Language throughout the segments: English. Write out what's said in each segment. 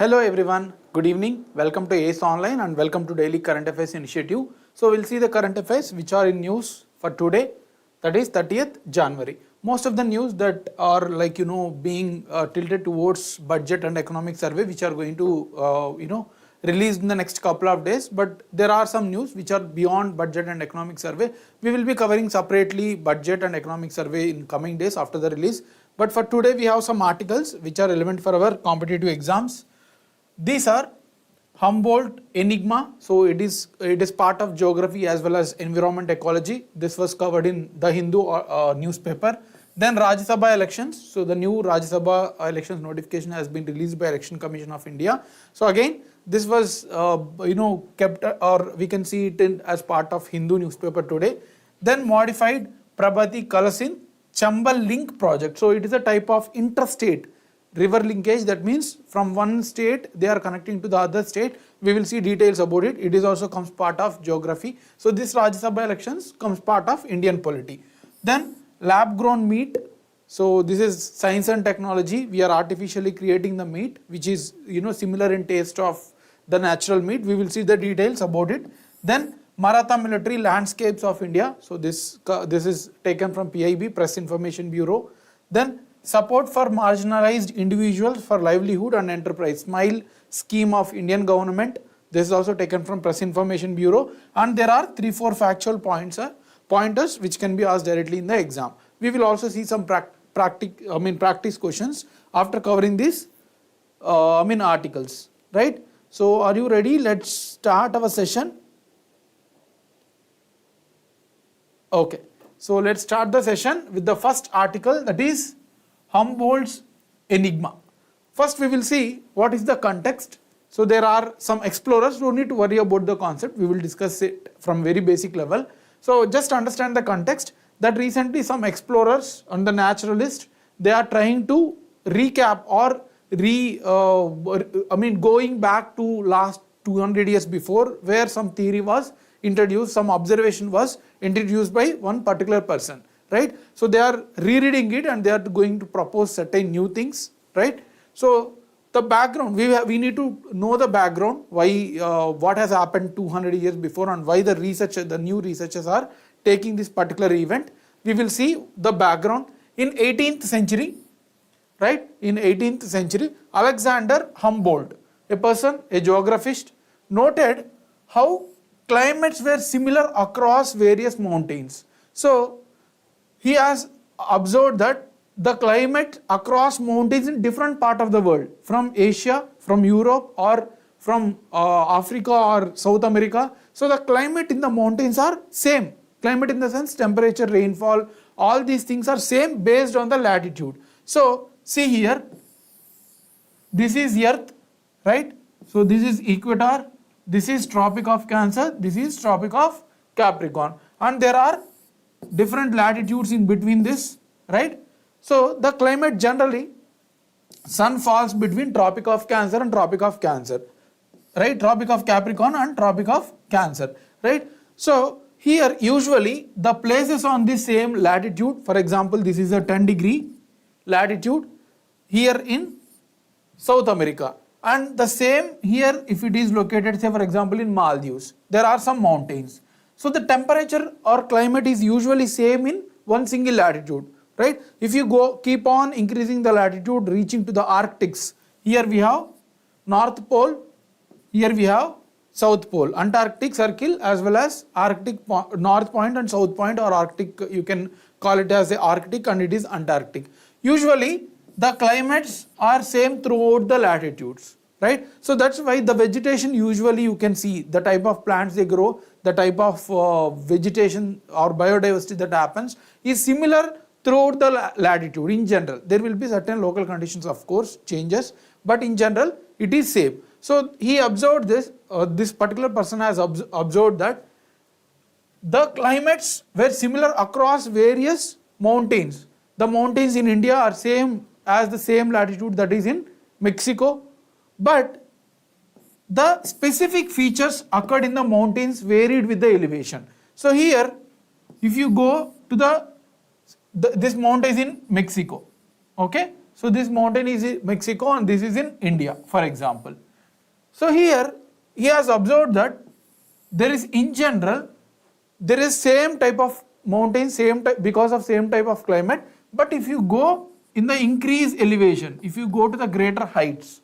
Hello everyone, good evening. Welcome to ACE Online and welcome to Daily Current Affairs Initiative. So we'll see the current affairs which are in news for today, that is 30th January. Most of the news that are being tilted towards budget and economic survey which are going to released in the next couple of days, but there are some news which are beyond budget and economic survey. We will be covering separately budget and economic survey in coming days after the release. But for today we have some articles which are relevant for our competitive exams. These are Humboldt Enigma, so it is part of geography as well as environment ecology. This was covered in the Hindu newspaper. Then Rajya Sabha elections, so the new Rajya Sabha elections notification has been released by Election Commission of India. So again, this was kept, or we can see it as part of Hindu newspaper today. Then modified Prabhati Kalasin Chambal Link project. So it is a type of interstate river linkage, that means from one state they are connecting to the other state. We will see details about it. It is also comes part of geography. So this Rajya Sabha elections comes part of Indian polity. Then lab grown meat. So this is science and technology. We are artificially creating the meat which is similar in taste of the natural meat. We will see the details about it. Then Maratha military landscapes of India. So this is taken from PIB, Press Information Bureau. Then support for marginalized individuals for livelihood and enterprise, SMILE scheme of Indian government. This is also taken from Press Information Bureau, and there are 3-4 factual pointers which can be asked directly in the exam. We will also see some practice questions after covering these articles, right? So are you ready? Let's start our session. Okay, so let's start the session with the first article, that is Humboldt's Enigma. First we will see what is the context. So there are some explorers, don't need to worry about the concept, we will discuss it from very basic level. So just understand the context that recently some explorers and the naturalists, they are trying to recap or going back to last 200 years before, where some theory was introduced, some observation was introduced by one particular person. Right, so they are rereading it and they are going to propose certain new things, right? So the background, we need to know the background, why what has happened 200 years before and why the new researchers are taking this particular event. We will see the background. In 18th century, right? In 18th century, Alexander Humboldt, a geographist, noted how climates were similar across various mountains. So he has observed that the climate across mountains in different part of the world, from Asia, from Europe, or from Africa or South America. So the climate in the mountains are same. Climate in the sense temperature, rainfall, all these things are same based on the latitude. So see here, this is Earth, right? So this is equator, this is Tropic of Cancer, this is Tropic of Capricorn, and there are different latitudes in between this, right? So the climate generally, sun falls between Tropic of Cancer and Tropic of Cancer, right? Tropic of Capricorn and Tropic of Cancer, right? So here usually the places on the same latitude, for example this is a 10-degree latitude here in South America, and the same here if it is located, say for example in Maldives, there are some mountains. So the temperature or climate is usually same in one single latitude, right? If you keep on increasing the latitude, reaching to the Arctics, here we have North Pole, here we have South Pole, Antarctic Circle as well as Arctic North Point and South Point, or Arctic, you can call it as the Arctic and it is Antarctic. Usually the climates are same throughout the latitudes, right? So that's why the vegetation usually you can see the type of plants they grow, the type of vegetation or biodiversity that happens is similar throughout the latitude in general. There will be certain local conditions, of course, changes, but in general it is same. So he observed this, this particular person has observed that the climates were similar across various mountains. The mountains in India are same as the same latitude that is in Mexico, but the specific features occurred in the mountains varied with the elevation. So here, if you go to this mountain is in Mexico, okay? So this mountain is in Mexico and this is in India, for example. So here he has observed that there is in general, there is same type of mountain, same type, because of same type of climate. But if you go in the increased elevation, if you go to the greater heights,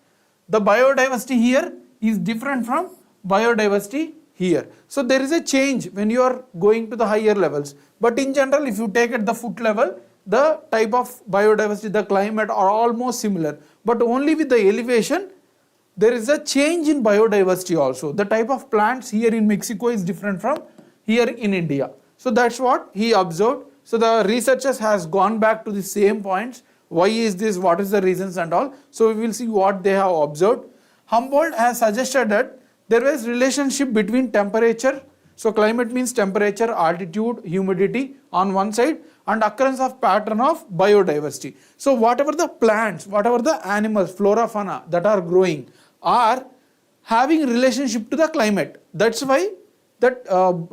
the biodiversity here is different from biodiversity here. So there is a change when you are going to the higher levels. But in general, if you take at the foot level, the type of biodiversity, the climate are almost similar. But only with the elevation, there is a change in biodiversity also. The type of plants here in Mexico is different from here in India. So that's what he observed. So the researchers has gone back to the same points. Why is this? What is the reasons and all? So we will see what they have observed. Humboldt has suggested that there was relationship between temperature. So climate means temperature, altitude, humidity on one side, and occurrence of pattern of biodiversity. So whatever the plants, whatever the animals, flora, fauna that are growing are having relationship to the climate. That's why that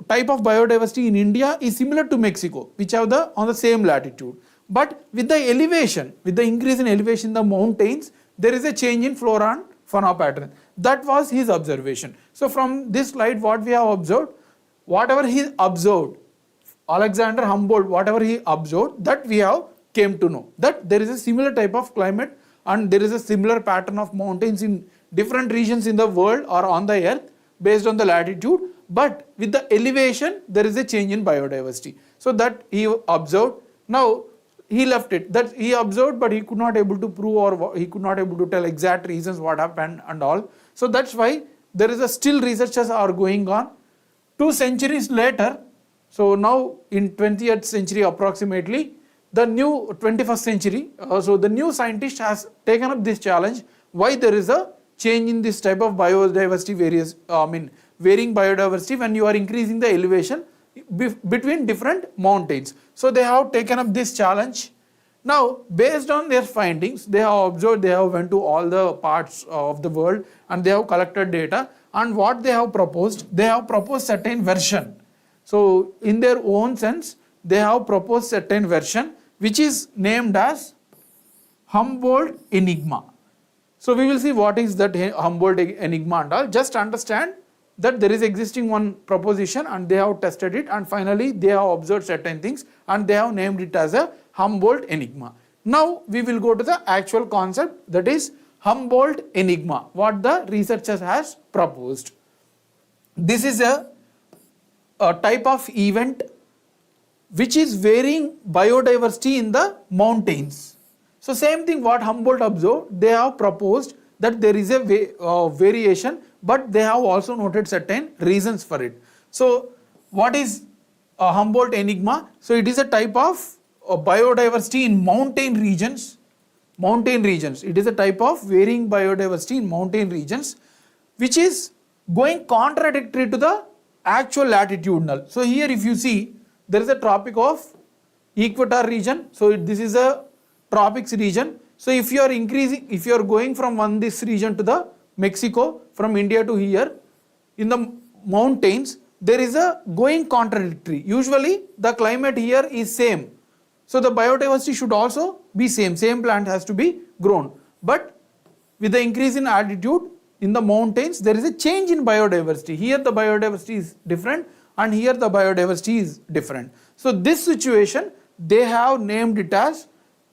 type of biodiversity in India is similar to Mexico, which have the on the same latitude. But with the elevation, with the increase in elevation in the mountains, there is a change in flora and fauna pattern. That was his observation. So from this slide, what we have observed, whatever he observed, Alexander Humboldt, whatever he observed, that we have came to know that there is a similar type of climate and there is a similar pattern of mountains in different regions in the world or on the earth based on the latitude. But with the elevation, there is a change in biodiversity. So that he observed. Now he left it. That he observed, but he could not able to prove or he could not able to tell exact reasons what happened and all. So that's why there is a still researches are going on. 2 centuries later, so now in 20th century approximately, the new 21st century, so the new scientist has taken up this challenge. Why there is a change in this type of biodiversity, varying biodiversity when you are increasing the elevation between different mountains. So they have taken up this challenge. Now based on their findings, they have observed, they have went to all the parts of the world and they have collected data, and what they have proposed certain version. So in their own sense, they have proposed certain version which is named as Humboldt Enigma. So we will see what is that Humboldt Enigma and all. Just understand that there is existing one proposition and they have tested it, and finally they have observed certain things and they have named it as a Humboldt Enigma. Now we will go to the actual concept, that is Humboldt Enigma, what the researchers has proposed. This is a type of event which is varying biodiversity in the mountains. So same thing what Humboldt observed, they have proposed that there is a variation, but they have also noted certain reasons for it. So what is Humboldt Enigma? So it is a type of biodiversity in mountain regions. It is a type of varying biodiversity in mountain regions which is going contradictory to the actual latitudinal. So here if you see, there is a tropic of equator region. So this is a tropics region. So if you are increasing, if you are going from this region to the Mexico, from India to here, in the mountains, there is a going contradictory. Usually the climate here is same. So the biodiversity should also be same plant has to be grown. But with the increase in altitude in the mountains, there is a change in biodiversity. Here the biodiversity is different and here the biodiversity is different. So this situation, they have named it as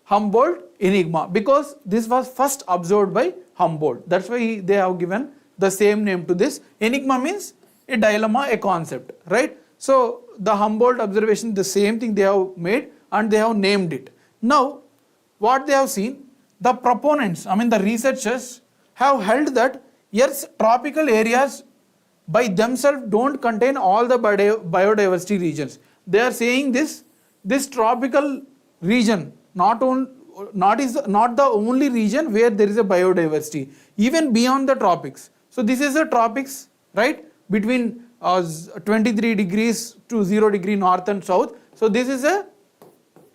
Humboldt Enigma because this was first observed by Humboldt. That's why they have given the same name to this. Enigma means a dilemma, a concept, right? So the Humboldt observation, the same thing they have made and they have named it. Now what they have seen, the proponents, the researchers have held that Earth's tropical areas by themselves don't contain all the biodiversity regions. They are saying this tropical region not the only region where there is a biodiversity, even beyond the tropics. So this is the tropics, right, between 23 degrees to 0 degree north and south. So this is a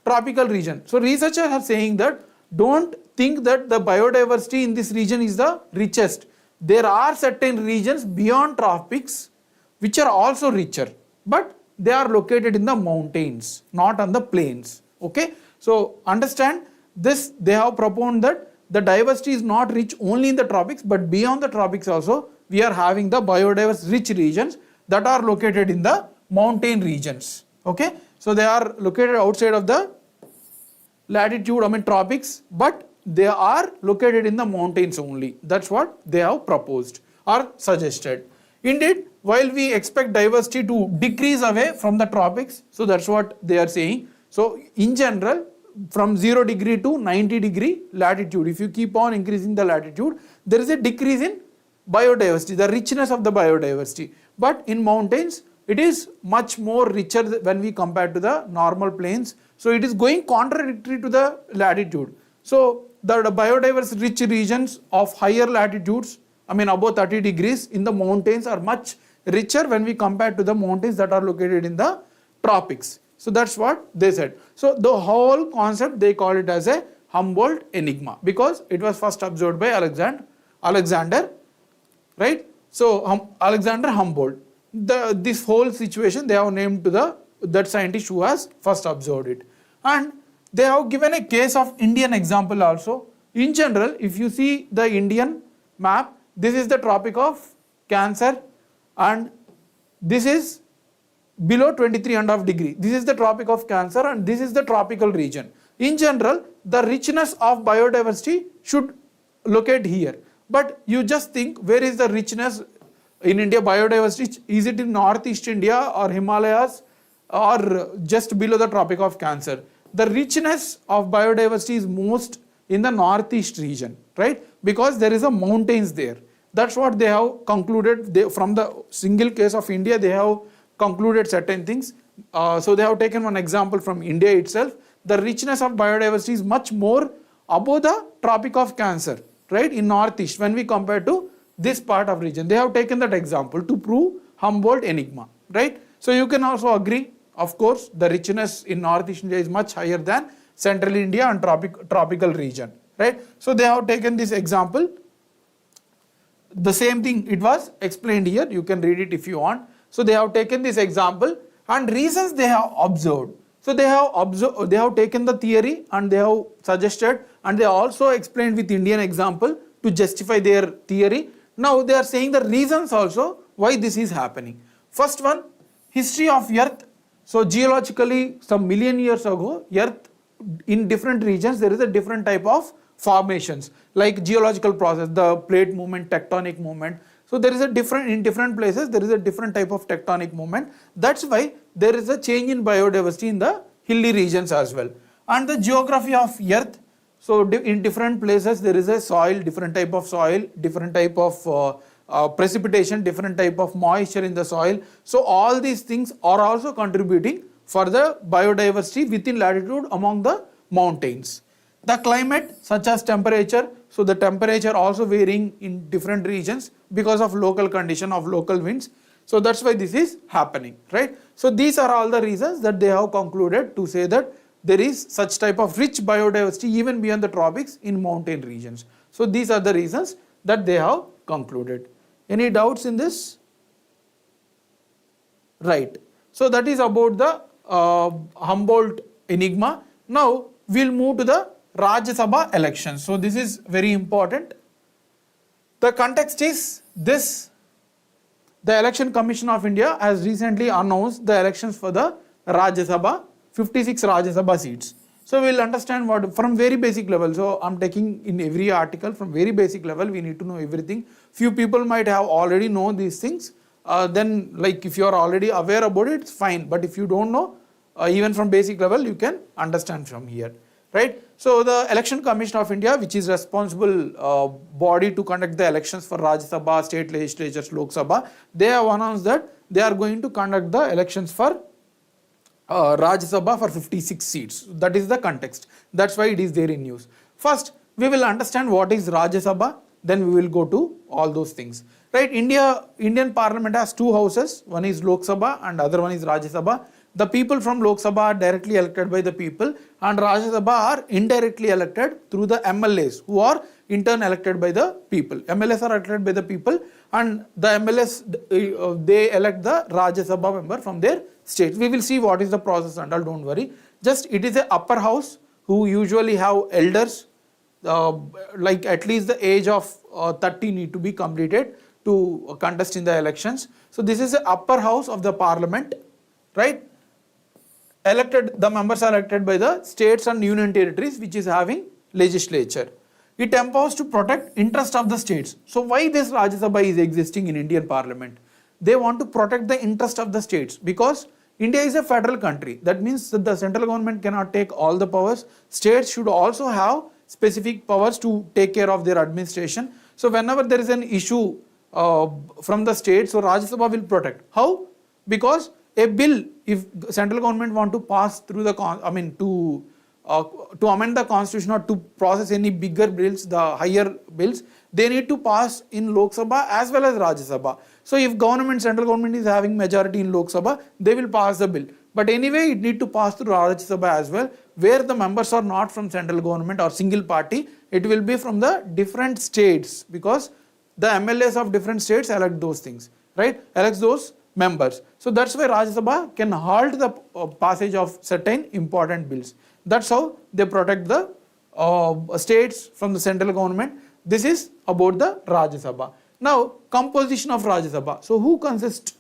tropical region. So researchers are saying that don't think that the biodiversity in this region is the richest. There are certain regions beyond tropics which are also richer, but they are located in the mountains, not on the plains. Okay, so understand this they have proposed that the diversity is not rich only in the tropics, but beyond the tropics also we are having the biodiverse rich regions that are located in the mountain regions. Okay, so they are located outside of the latitude, tropics, but they are located in the mountains only. That's what they have proposed or suggested. Indeed, while we expect diversity to decrease away from the tropics, so that's what they are saying. So in general, from 0 degree to 90 degree latitude, if you keep on increasing the latitude, there is a decrease in biodiversity, the richness of the biodiversity. But in mountains, it is much more richer when we compare to the normal plains. So it is going contradictory to the latitude. So the biodiverse rich regions of higher latitudes, above 30 degrees in the mountains are much richer when we compare to the mountains that are located in the tropics. So that's what they said. So the whole concept, they call it as a Humboldt enigma because it was first observed by Alexander, right? So Alexander Humboldt. This whole situation they have named to that scientist who has first observed it. And they have given a case of Indian example also. In general, if you see the Indian map, this is the Tropic of Cancer and this is below 23.5 degree. This is the Tropic of Cancer and this is the tropical region. In general, the richness of biodiversity should locate here. But you just think, where is the richness in India biodiversity? Is it in Northeast India or Himalayas or just below the Tropic of Cancer? The richness of biodiversity is most in the Northeast region, right? Because there is a mountains there. That's what they have concluded. From the single case of India, they have concluded certain things. So they have taken one example from India itself. The richness of biodiversity is much more above the Tropic of Cancer, right? In Northeast, when we compare to this part of region. They have taken that example to prove Humboldt enigma, right? So you can also agree, of course, the richness in Northeast India is much higher than Central India and tropical region, right? So they have taken this example. The same thing, it was explained here. You can read it if you want. So they have taken this example and reasons they have observed. So they have taken the theory and they have suggested and they also explained with Indian example to justify their theory. Now they are saying the reasons also why this is happening. First one, history of Earth. So geologically, some million years ago, Earth in different regions there is a different type of formations, like geological process, the plate movement, tectonic movement. So there is a in different places there is a different type of tectonic movement. That's why there is a change in biodiversity in the hilly regions as well. And the geography of Earth. So in different places there is a soil, different type of soil, different type of precipitation, different type of moisture in the soil. So all these things are also contributing for the biodiversity within latitude among the mountains. The climate, such as temperature, so the temperature also varying in different regions because of local condition of local winds. So that's why this is happening, right? So these are all the reasons that they have concluded to say that there is such type of rich biodiversity even beyond the tropics in mountain regions. So these are the reasons that they have concluded. Any doubts in this? Right. So that is about the Humboldt enigma. Now we'll move to the Rajya Sabha elections. So this is very important. The context is this: the Election Commission of India has recently announced the elections for the Rajya Sabha, 56 Rajya Sabha seats. So we'll understand what from very basic level. So I'm taking in every article from very basic level. We need to know everything. Few people might have already know these things. Then like if you are already aware about it, it's fine. But if you don't know, even from basic level, you can understand from here, right? So the Election Commission of India, which is responsible body to conduct the elections for Rajya Sabha, state legislatures, Lok Sabha, they have announced that they are going to conduct the elections for Rajya Sabha for 56 seats. That is the context. That's why it is there in news. First, we will understand what is Rajya Sabha, then we will go to all those things. Right? Indian Parliament has two houses. One is Lok Sabha and other one is Rajya Sabha. The people from Lok Sabha are directly elected by the people and Rajya Sabha are indirectly elected through the MLAs who are in turn elected by the people. MLAs are elected by the people and the MLAs, they elect the Rajya Sabha member from their state. We will see what is the process and all, don't worry. Just it is a upper house who usually have elders, like at least the age of 30 need to be completed to contest in the elections. So this is the upper house of the parliament, right? The members are elected by the states and union territories which is having legislature. It empowers to protect interest of the states. So why this Rajya Sabha is existing in Indian parliament? They want to protect the interest of the states because India is a federal country. That means that the central government cannot take all the powers. States should also have specific powers to take care of their administration. So whenever there is an issue from the states, so Rajya Sabha will protect. How? Because a bill, if central government want to pass through the, to amend the constitution or to process any bigger bills, the higher bills, they need to pass in Lok Sabha as well as Rajya Sabha. So if central government is having majority in Lok Sabha, they will pass the bill. But anyway, it need to pass through Rajya Sabha as well, where the members are not from central government or single party. It will be from the different states because the MLAs of different states elect those things, right? Elects those members. So that's why Rajya Sabha can halt the passage of certain important bills. That's how they protect the states from the central government. This is about the Rajya Sabha. Now, composition of Rajya Sabha. So who consists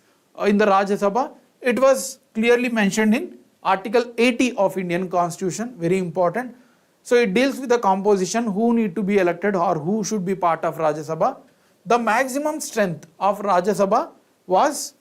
in the Rajya Sabha? It was clearly mentioned in Article 80 of Indian Constitution, very important. So it deals with the composition, who need to be elected or who should be part of Rajya Sabha. The maximum strength of Rajya Sabha was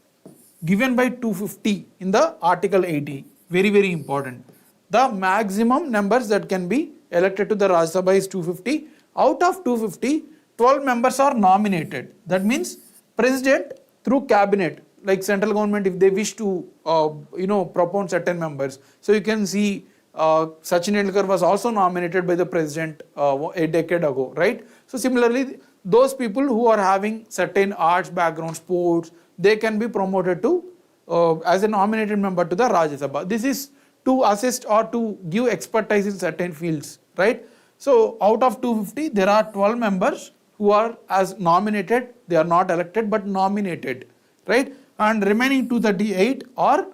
given by 250 in the Article 80. Very, very important. The maximum numbers that can be elected to the Rajya Sabha is 250. Out of 250, 12 members are nominated. That means president through cabinet, like central government, if they wish to propound certain members. So you can see Sachin Tendulkar was also nominated by the president a decade ago, right? So similarly, those people who are having certain arts background, sports, they can be promoted to as a nominated member to the Rajya Sabha. This is to assist or to give expertise in certain fields, right? So out of 250, there are 12 members who are as nominated. They are not elected but nominated, right? And remaining 238 are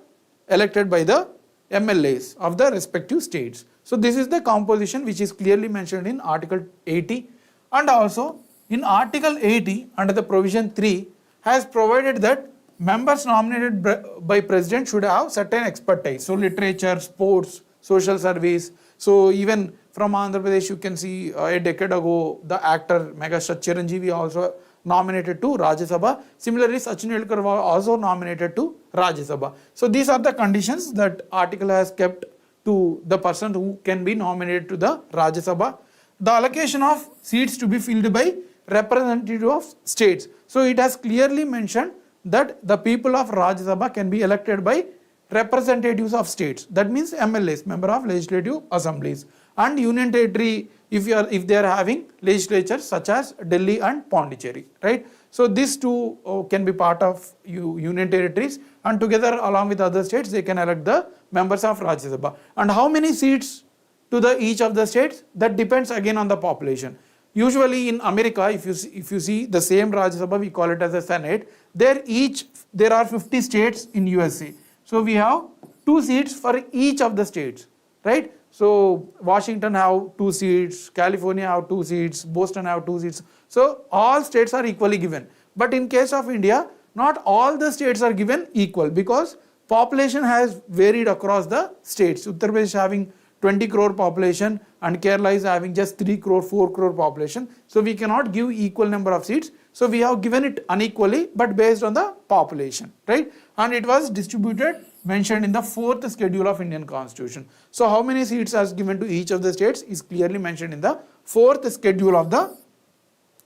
elected by the MLAs of the respective states. So this is the composition which is clearly mentioned in Article 80, and also in Article 80 under the provision 3 has provided that members nominated by president should have certain expertise. So literature, sports, social service. So even from Andhra Pradesh, you can see a decade ago, the actor Megastar Chiranjeevi also nominated to Rajya Sabha. Similarly, Sachin Tendulkar was also nominated to Rajya Sabha. So these are the conditions that article has kept to the person who can be nominated to the Rajya Sabha. The allocation of seats to be filled by representative of states. So it has clearly mentioned that the people of Rajya Sabha can be elected by representatives of states. That means MLAs, member of legislative assemblies, and union territory if they are having legislatures such as Delhi and Pondicherry, right? So these two can be part of union territories, and together along with other states they can elect the members of Rajya Sabha. And how many seats to each of the states? That depends again on the population. Usually in America, if you see the same Rajya Sabha, we call it as a Senate. There are 50 states in USA. So we have 2 seats for each of the states, right? So Washington have 2 seats, California have 2 seats, Boston have 2 seats. So all states are equally given. But in case of India, not all the states are given equal because population has varied across the states. Uttar Pradesh having 20 crore population and Kerala is having just 3 crore, 4 crore population. So we cannot give equal number of seats. So we have given it unequally but based on the population, right? And it was distributed, mentioned in the 4th schedule of Indian Constitution. So how many seats are given to each of the states is clearly mentioned in the 4th schedule of the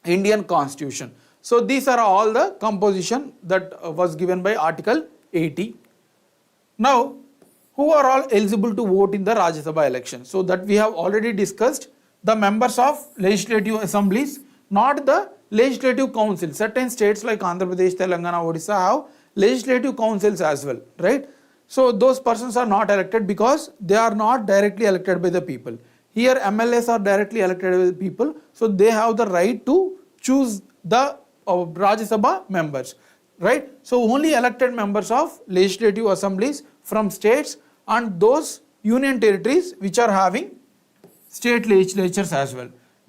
Indian Constitution. So these are all the composition that was given by Article 80. Now, who are all eligible to vote in the Rajya Sabha election? So that we have already discussed, the members of legislative assemblies, not the legislative council. Certain states like Andhra Pradesh, Telangana, Odisha have legislative councils as well, right? So those persons are not elected because they are not directly elected by the people. Here MLAs are directly elected by the people, so they have the right to choose the Rajya Sabha members, right? So only elected members of legislative assemblies from states and those union territories which are having state legislatures as well.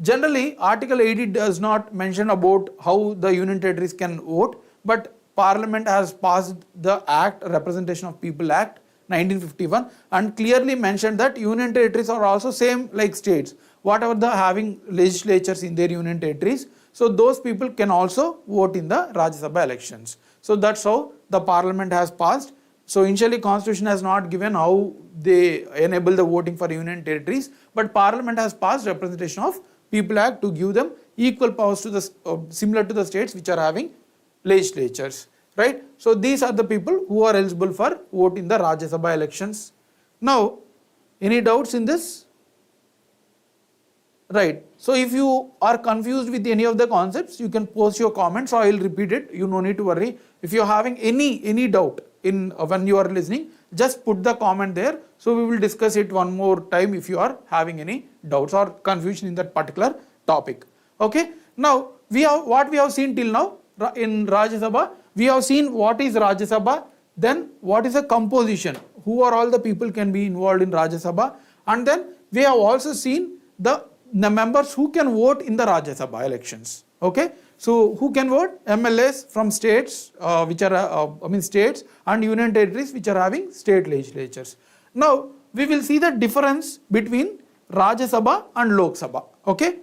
Generally, Article 80 does not mention about how the union territories can vote, but Parliament has passed the Act, Representation of People Act 1951, and clearly mentioned that union territories are also same like states. Whatever the having legislatures in their union territories, so those people can also vote in the Rajya Sabha elections. So that's how the Parliament has passed. So initially Constitution has not given how they enable the voting for union territories, but Parliament has passed Representation of People Act to give them equal powers to the similar to the states which are having legislatures, right? So these are the people who are eligible for vote in the Rajya Sabha elections. Now, any doubts in this? Right. So if you are confused with any of the concepts, you can post your comments, or I will repeat it. You no need to worry. If you are having any doubt in when you are listening, just put the comment there. So we will discuss it one more time if you are having any doubts or confusion in that particular topic. Okay. Now what we have seen till now in Rajya Sabha, we have seen what is Rajya Sabha, then what is the composition, who are all the people can be involved in Rajya Sabha, and then we have also seen the members who can vote in the Rajya Sabha elections. Okay, so who can vote? MLAs from states, which are states and union territories which are having state legislatures. Now we will see the difference between Rajya Sabha and Lok Sabha. Okay,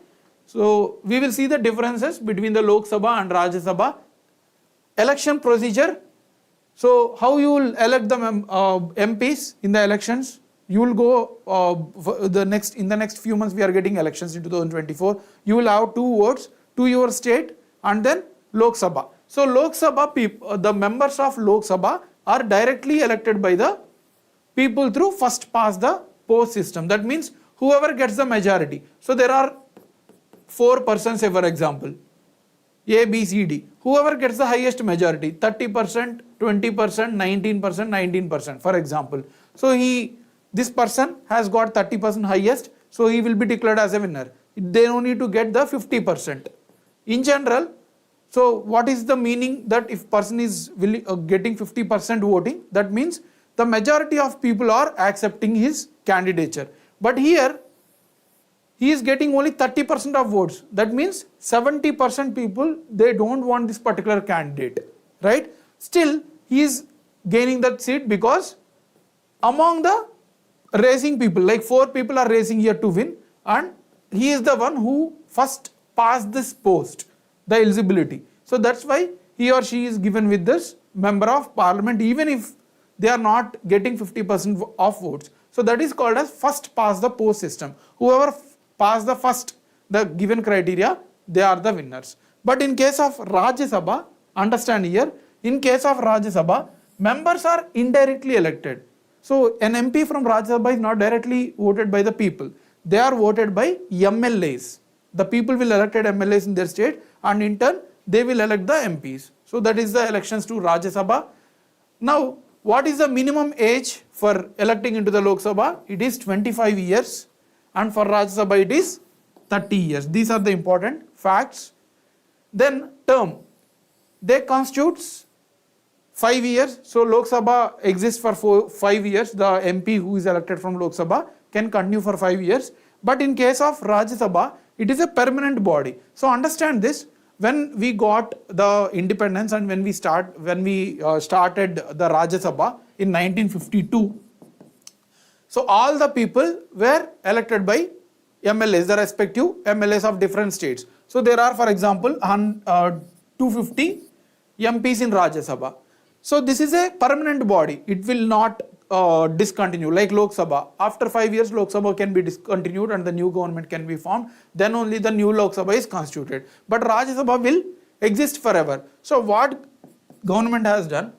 so we will see the differences between the Lok Sabha and Rajya Sabha. Election procedure. So how you will elect the MPs in the elections? You will go in the next few months we are getting elections in 2024. You will have 2 votes to your state and then Lok Sabha. So Lok Sabha the members of Lok Sabha are directly elected by the people through first past the post system. That means whoever gets the majority. So there are 4 persons, say for example, A, B, C, D. Whoever gets the highest majority, 30%, 20%, 19%, 19%, for example. So this person has got 30% highest, so he will be declared as a winner. They don't need to get the 50%. In general, so what is the meaning that if person is getting 50% voting, that means the majority of people are accepting his candidature. But here, he is getting only 30% of votes. That means 70% people, they don't want this particular candidate, right? Still, he is gaining that seat because among the raising people, like 4 people are raising here to win, and he is the one who first passed this post, the eligibility. So that's why he or she is given with this member of parliament, even if they are not getting 50% of votes. So that is called as first past the post system. Whoever pass the given criteria, they are the winners. But in case of Rajya Sabha, understand here, in case of Rajya Sabha, members are indirectly elected. So an MP from Rajya Sabha is not directly voted by the people. They are voted by MLAs. The people will elect MLAs in their state, and in turn they will elect the MPs. So that is the elections to Rajya Sabha. Now what is the minimum age for electing into the Lok Sabha? It is 25 years. And for Rajya Sabha it is 30 years. These are the important facts. Then term. They constitutes 5 years. So Lok Sabha exists for 5 years. The MP who is elected from Lok Sabha can continue for 5 years. But in case of Rajya Sabha, it is a permanent body. So understand this. When we got the independence and when we started the Rajya Sabha in 1952, so all the people were elected by MLAs, the respective MLAs of different states. So there are, for example, 250 MPs in Rajya Sabha. So this is a permanent body. It will not discontinue like Lok Sabha. After 5 years, Lok Sabha can be discontinued and the new government can be formed. Then only the new Lok Sabha is constituted. But Rajya Sabha will exist forever. So what government has done?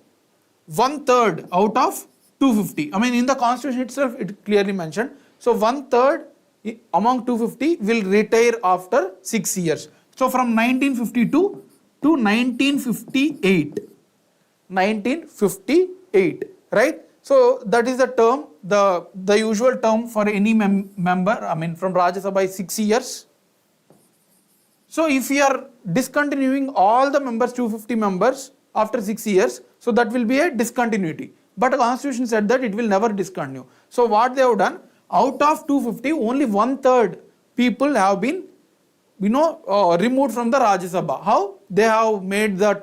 1/3 out of 250. I mean, in the constitution itself, it clearly mentioned. So 1/3 among 250 will retire after 6 years. So from 1952 to 1958. 1958, right? So that is the term, the usual term for any member, I mean from Rajya Sabha is 6 years. So if we are discontinuing all the members, 250 members after 6 years, so that will be a discontinuity. But the constitution said that it will never discontinue. So what they have done, out of 250, only one third people have been removed from the Rajya Sabha. How? They have made the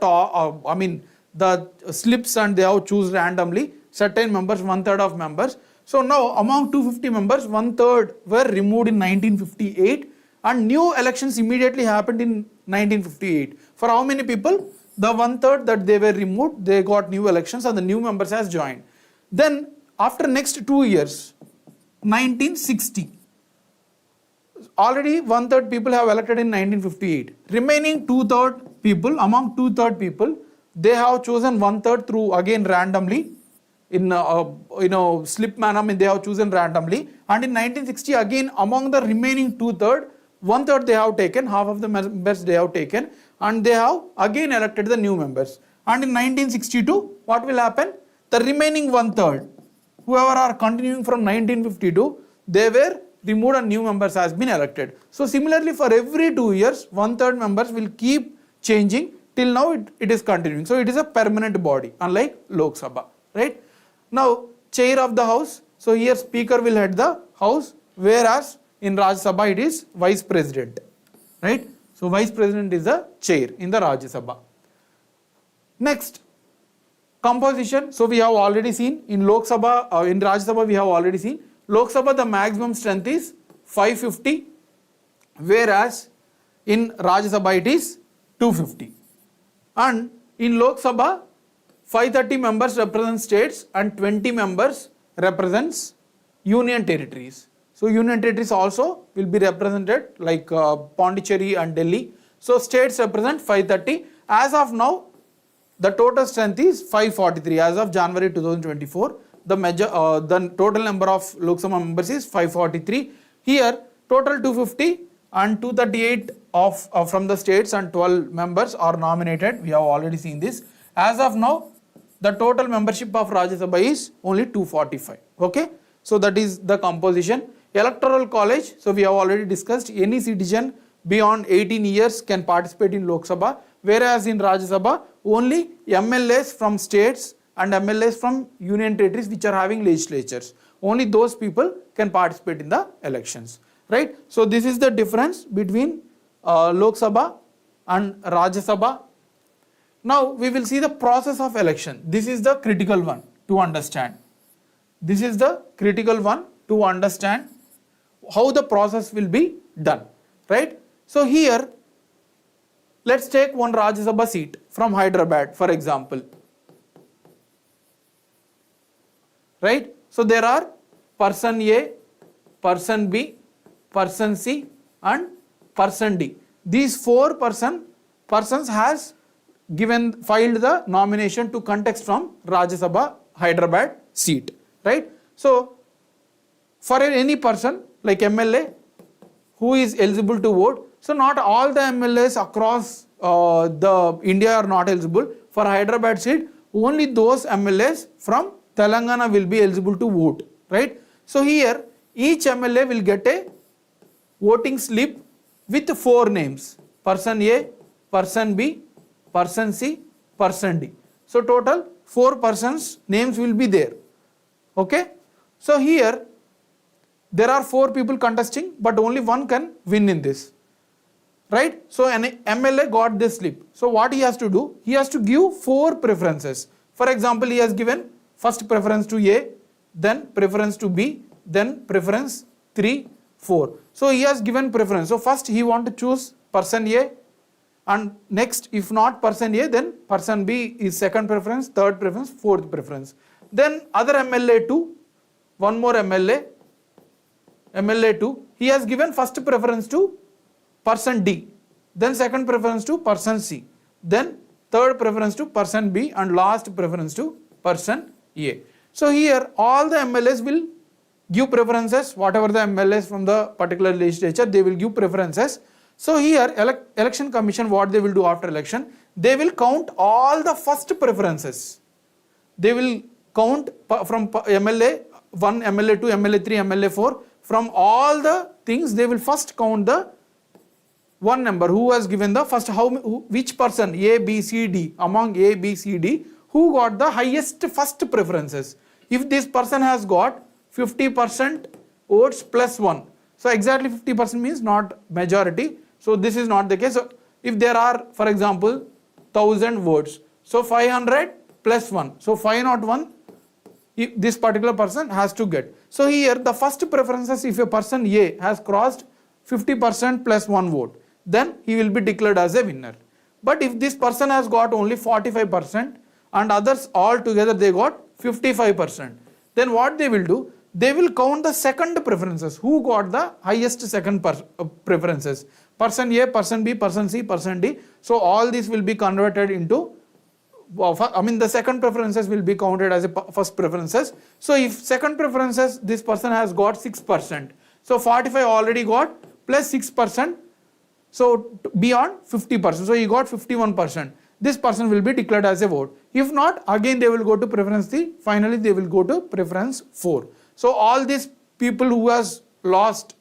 the slips and they have choose randomly certain members, one third of members. So now among 250 members, one third were removed in 1958 and new elections immediately happened in 1958. For how many people? The one third that they were removed, they got new elections and the new members has joined. Then after next 2 years, 1960. Already one third people have elected in 1958. Remaining two third people, among two third people, they have chosen one third through again randomly in slip manner. They have chosen randomly. And in 1960 again among the remaining two third, one third they have taken, half of the members they have taken, and they have again elected the new members. And in 1962, what will happen? The remaining one third, whoever are continuing from 1952, they were removed and new members has been elected. So similarly for every 2 years, one third members will keep changing till now it is continuing. So it is a permanent body unlike Lok Sabha, right? Now chair of the house, so here speaker will head the house, whereas in Rajya Sabha it is vice president, right? So vice president is the chair in the Rajya Sabha. Next, composition. So we have already seen in Lok Sabha, in Rajya Sabha we have already seen. Lok Sabha the maximum strength is 550, whereas in Rajya Sabha it is 250. And in Lok Sabha 530 members represent states and 20 members represents union territories. So union territories also will be represented like Pondicherry and Delhi. So states represent 530. As of now, the total strength is 543 as of January 2024. The total number of Lok Sabha members is 543. Here total 250 and 238 from the states and 12 members are nominated. We have already seen this. As of now, the total membership of Rajya Sabha is only 245. Okay, so that is the composition. Electoral college, so we have already discussed, any citizen beyond 18 years can participate in Lok Sabha, whereas in Rajya Sabha only MLAs from states and MLAs from union territories which are having legislatures, only those people can participate in the elections, right? So this is the difference between Lok Sabha and Rajya Sabha. Now we will see the process of election. This is the critical one to understand. This is the critical one to understand how the process will be done, right? So here, let's take one Rajya Sabha seat from Hyderabad, for example, right? So there are person A, person B, person C and person D. These four persons has filed the nomination to contest from Rajya Sabha Hyderabad seat, right? So for any person like MLA who is eligible to vote, so not all the MLAs across the India are not eligible. For Hyderabad seat, only those MLAs from Telangana will be eligible to vote, right? So here each MLA will get a voting slip with four names: person A, person B, person C, person D. So total 4 persons names will be there. Okay. So here there are 4 people contesting, but only one can win in this, right? So an MLA got this slip. So what he has to do? He has to give 4 preferences. For example, he has given first preference to A, then preference to B, then preference 3, 4. So he has given preference. So first he want to choose person A, and next if not person A, then person B is second preference, third preference, fourth preference. Then other MLA 2, one more MLA 2, he has given first preference to person D, then second preference to person C, then third preference to person B and last preference to person A. So here all the MLAs will give preferences, whatever the MLAs from the particular legislature, they will give preferences. So here election commission, what they will do after election, they will count all the first preferences. They will count from MLA 1, MLA 2, MLA 3, MLA 4. From all the things, they will first count the one number who has given the first, which person, A, B, C, D, among A, B, C, D, who got the highest first preferences. If this person has got 50% votes plus 1. So exactly 50% means not majority. So this is not the case. So if there are, for example, 1000 votes, so 500 plus 1. So 501 if this particular person has to get. So here the first preferences, if a person A has crossed 50% plus 1 vote, then he will be declared as a winner. But if this person has got only 45% and others all together they got 55%, then what they will do, they will count the second preferences, who got the highest second preferences, person A, person B, person C, person D. So all these will be converted into, the second preferences will be counted as a first preferences. So if second preferences, this person has got 6%, so 45 already got plus 6%, so beyond 50%, so he got 51%. This person will be declared as a vote. If not, again they will go to preference 3, finally they will go to preference 4. So all these people who has lost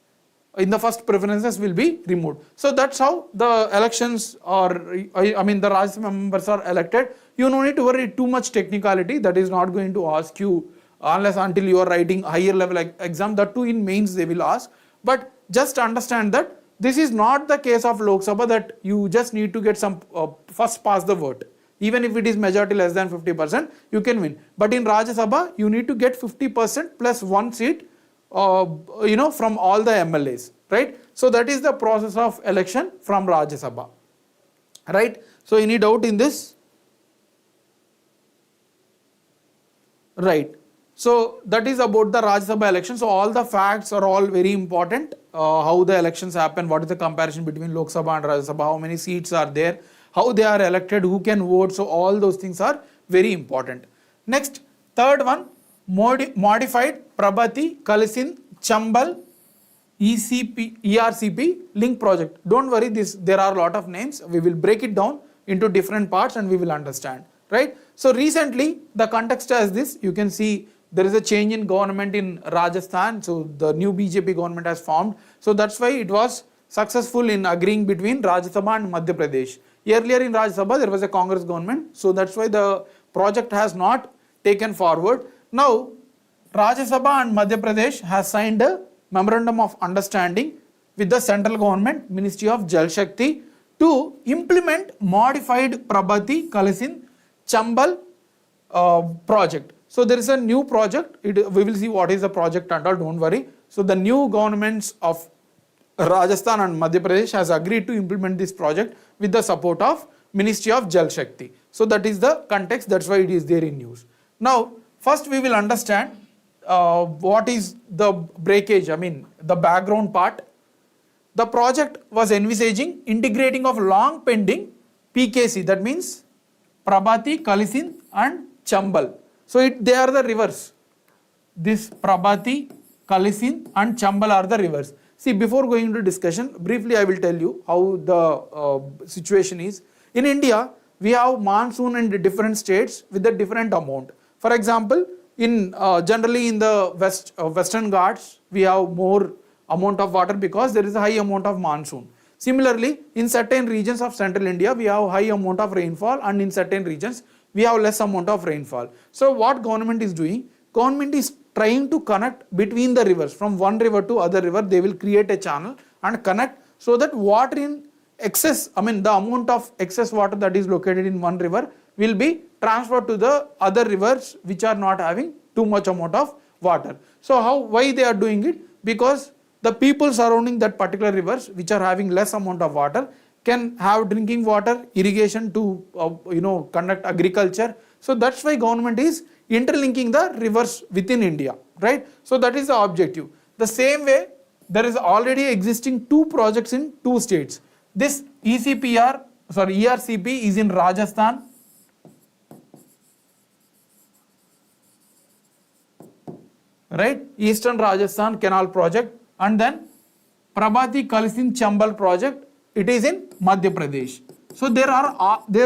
in the first preferences will be removed. So that's how the elections or the Rajya Sabha members are elected. You no need to worry too much technicality, that is not going to ask you unless until you are writing higher level exam, that too in mains they will ask. But just understand that this is not the case of Lok Sabha, that you just need to get some first pass the vote. Even if it is majority less than 50%, you can win. But in Rajya Sabha, you need to get 50% plus 1 seat from all the MLAs, right? So that is the process of election from Rajya Sabha, right? So any doubt in this? Right. So that is about the Rajya Sabha election. So all the facts are all very important. How the elections happen, what is the comparison between Lok Sabha and Rajya Sabha, how many seats are there, how they are elected, who can vote. So all those things are very important. Next, third one, modified Prabhati, Kalisin, Chambal, ERCP link project. Don't worry, there are a lot of names. We will break it down into different parts and we will understand, right? So recently the context is this. You can see there is a change in government in Rajasthan. So the new BJP government has formed. So that's why it was successful in agreeing between Rajya Sabha and Madhya Pradesh. Earlier in Rajya Sabha there was a Congress government. So that's why the project has not taken forward. Now Rajya Sabha and Madhya Pradesh has signed a memorandum of understanding with the central government, Ministry of Jal Shakti, to implement modified Prabhati, Kalisin, Chambal project. So there is a new project. We will see what is the project and all, don't worry. So the new governments of Rajasthan and Madhya Pradesh has agreed to implement this project with the support of Ministry of Jal Shakti. So that is the context, that's why it is there in news. Now first we will understand what is the breakage, the background part. The project was envisaging integrating of long pending PKC, that means Prabhati, Kalisin and Chambal. So they are the rivers. This Prabhati, Kalisin and Chambal are the rivers. See, before going into discussion, briefly I will tell you how the situation is. In India, we have monsoon in different states with a different amount. For example, generally in the Western Ghats, we have more amount of water because there is a high amount of monsoon. Similarly, in certain regions of central India, we have high amount of rainfall, and in certain regions, we have less amount of rainfall. So what government is doing? Government is trying to connect between the rivers. From one river to other river, they will create a channel and connect so that water in excess, the amount of excess water that is located in one river will be transferred to the other rivers which are not having too much amount of water. So why they are doing it? Because the people surrounding that particular rivers which are having less amount of water can have drinking water, irrigation to conduct agriculture. So that's why government is interlinking the rivers within India, right? So that is the objective. The same way, there is already existing 2 projects in 2 states. This ERCP is in Rajasthan, right? Eastern Rajasthan Canal project, and then Prabhati Kalisin Chambal project, it is in Madhya Pradesh. So there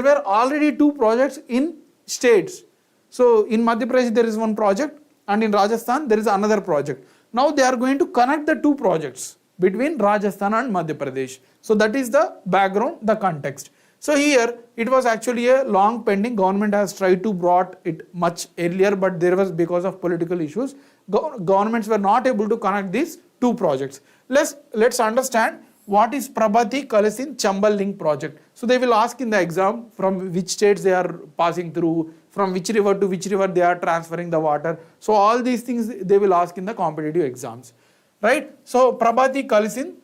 were already 2 projects in states. So in Madhya Pradesh there is one project, and in Rajasthan there is another project. Now they are going to connect the 2 projects between Rajasthan and Madhya Pradesh. So that is the background, the context. So here it was actually a long pending. Government has tried to brought it much earlier, but there was, because of political issues, governments were not able to connect these two projects. Let's understand what is Prabhati Kalasin Chambal link project. So they will ask in the exam from which states they are passing through, from which river to which river they are transferring the water. So all these things they will ask in the competitive exams, right? So Prabhati Kalasin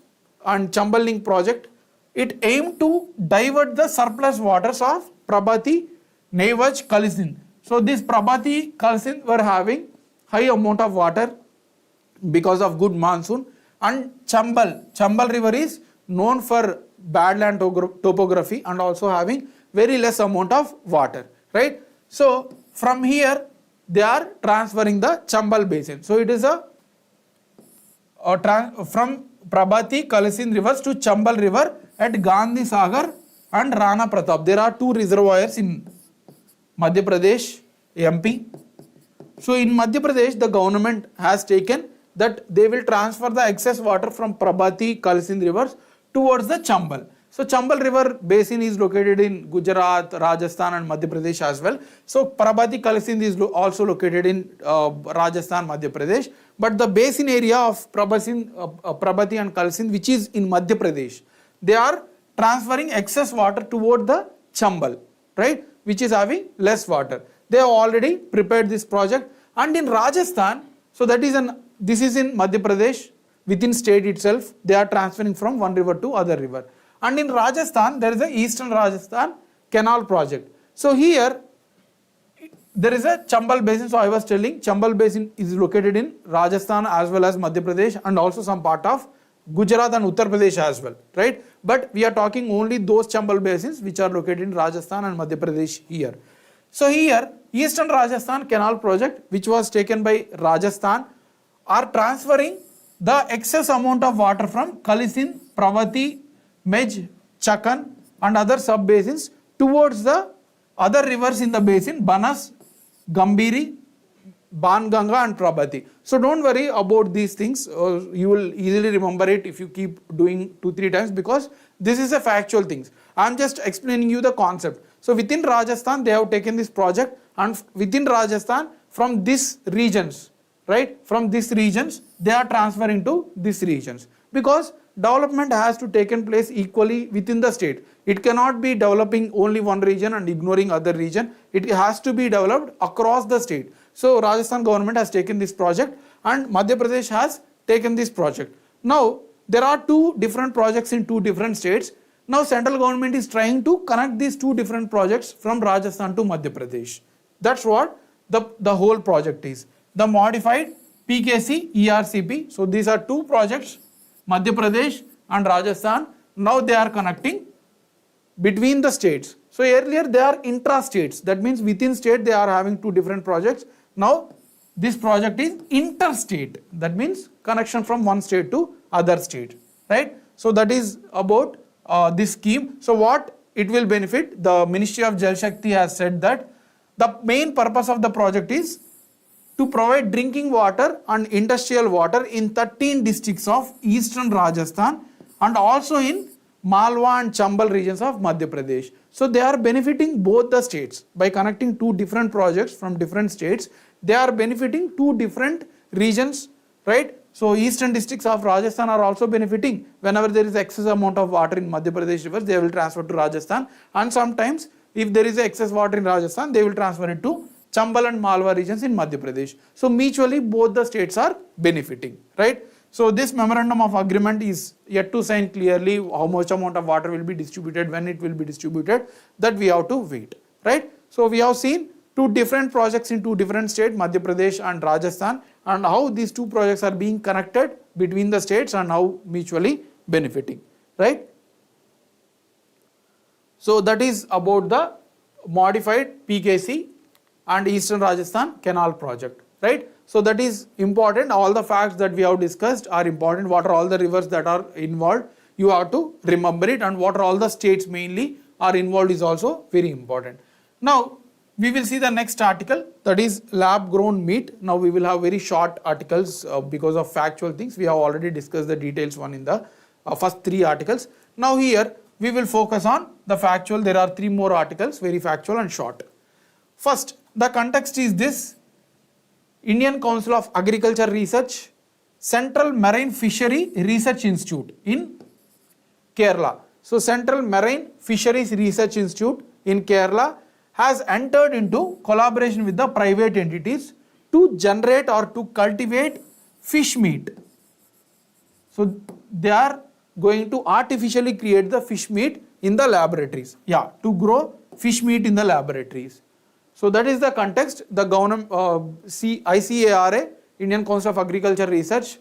and Chambal link project, it aimed to divert the surplus waters of Prabhati, Nevaj, Kalasin. So this Prabhati, Kalasin were having high amount of water because of good monsoon, and Chambal river is known for bad land topography and also having very less amount of water, right? So from here they are transferring the Chambal basin. So it is from Prabhati, Kalasin rivers to Chambal river at Gandhi Sagar and Rana Pratap. There are two reservoirs in Madhya Pradesh, MP. So in Madhya Pradesh, the government has taken that they will transfer the excess water from Prabhati, Kalasin rivers towards the Chambal. So Chambal river basin is located in Gujarat, Rajasthan and Madhya Pradesh as well. So Prabhati, Kalasin is also located in Rajasthan, Madhya Pradesh. But the basin area of Prabhati and Kalasin, which is in Madhya Pradesh, they are transferring excess water toward the Chambal, right, which is having less water. They have already prepared this project. And in Rajasthan, so this is in Madhya Pradesh, within state itself, they are transferring from one river to other river. And in Rajasthan, there is a Eastern Rajasthan canal project. So here, there is a Chambal basin. So I was telling, Chambal basin is located in Rajasthan as well as Madhya Pradesh and also some part of Gujarat and Uttar Pradesh as well, right? But we are talking only those Chambal basins which are located in Rajasthan and Madhya Pradesh here. So here, Eastern Rajasthan canal project, which was taken by Rajasthan, are transferring the excess amount of water from Kalasin, Prabhati, Mej, Chakan and other sub-basins towards the other rivers in the basin, Banas, Gambhiri, Banganga and Prabhati. So don't worry about these things. You will easily remember it if you keep doing 2-3 times, because this is a factual things. I am just explaining you the concept. So within Rajasthan, they have taken this project, and within Rajasthan, from these regions, right, from these regions, they are transferring to these regions, because development has to take place equally within the state. It cannot be developing only one region and ignoring other region. It has to be developed across the state. So Rajasthan government has taken this project and Madhya Pradesh has taken this project. Now there are two different projects in two different states. Now central government is trying to connect these two different projects from Rajasthan to Madhya Pradesh. That's what the whole project is. The modified PKC ERCP. So these are two projects, Madhya Pradesh and Rajasthan. Now they are connecting between the states. So earlier they are intra-states. That means within state they are having two different projects. Now this project is interstate. That means connection from one state to other state, right? So that is about this scheme. So what it will benefit, the Ministry of Jal Shakti has said that the main purpose of the project is to provide drinking water and industrial water in 13 districts of eastern Rajasthan and also in Malwa and Chambal regions of Madhya Pradesh. So they are benefiting both the states by connecting two different projects from different states. They are benefiting two different regions, right? So eastern districts of Rajasthan are also benefiting. Whenever there is excess amount of water in Madhya Pradesh rivers, they will transfer to Rajasthan, and sometimes if there is excess water in Rajasthan, they will transfer it to Chambal and Malwa regions in Madhya Pradesh. So mutually both the states are benefiting, right? So this memorandum of agreement is yet to sign clearly. How much amount of water will be distributed, when it will be distributed, that we have to wait, right? So we have seen two different projects in two different states, Madhya Pradesh and Rajasthan, and how these two projects are being connected between the states and how mutually benefiting, right? So that is about the modified PKC and Eastern Rajasthan Canal project, right? So that is important. All the facts that we have discussed are important. What are all the rivers that are involved? You have to remember it, and what are all the states mainly are involved is also very important. Now we will see the next article, that is lab grown meat. Now we will have very short articles because of factual things. We have already discussed the details one in the first three articles. Now here we will focus on the factual. There are 3 more articles, very factual and short. First, the context is this: Indian Council of Agriculture Research, Central Marine Fishery Research Institute in Kerala. So Central Marine Fisheries Research Institute in Kerala has entered into collaboration with the private entities to generate or to cultivate fish meat. So they are going to artificially create the fish meat in the laboratories. Yeah, to grow fish meat in the laboratories. So that is the context. The government, ICARA, Indian Council of Agriculture Research,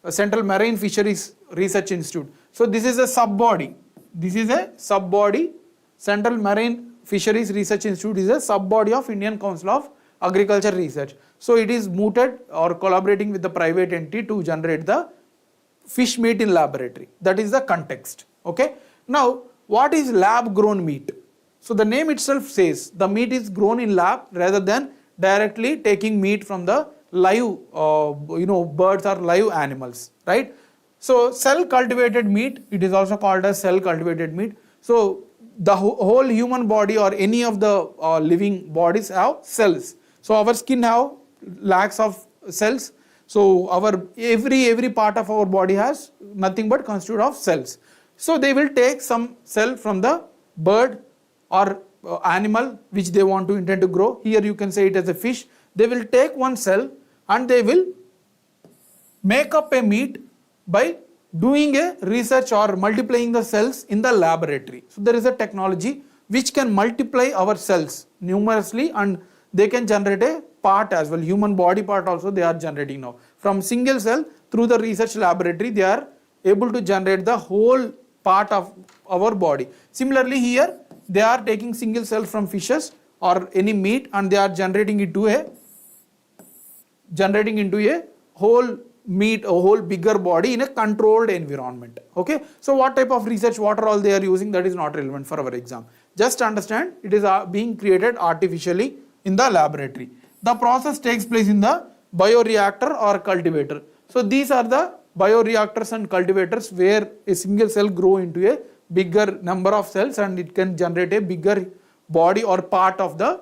Central Marine Fisheries Research Institute. So this is a sub-body. This is a sub-body. Central Marine Fisheries Research Institute is a sub-body of Indian Council of Agriculture Research. So it is mooted or collaborating with the private entity to generate the fish meat in laboratory. That is the context. Okay. Now, what is lab grown meat? So the name itself says the meat is grown in lab rather than directly taking meat from the live birds or live animals, right? So cell cultivated meat, it is also called as cell cultivated meat. So the whole human body or any of the living bodies have cells. So our skin have lakhs of cells. So our every part of our body has nothing but constitute of cells. So they will take some cell from the bird or animal which they want to intend to grow. Here you can say it as a fish. They will take one cell and they will make up a meat by doing a research or multiplying the cells in the laboratory. So there is a technology which can multiply our cells numerously and they can generate a part as well. Human body part also they are generating now. From single cell through the research laboratory they are able to generate the whole part of our body. Similarly here they are taking single cell from fishes or any meat and they are generating into a whole meat, a whole bigger body in a controlled environment. Okay. So what type of research, what are all they are using, that is not relevant for our exam. Just understand it is being created artificially in the laboratory. The process takes place in the bioreactor or cultivator. So these are the bioreactors and cultivators where a single cell grow into a bigger number of cells and it can generate a bigger body or part of the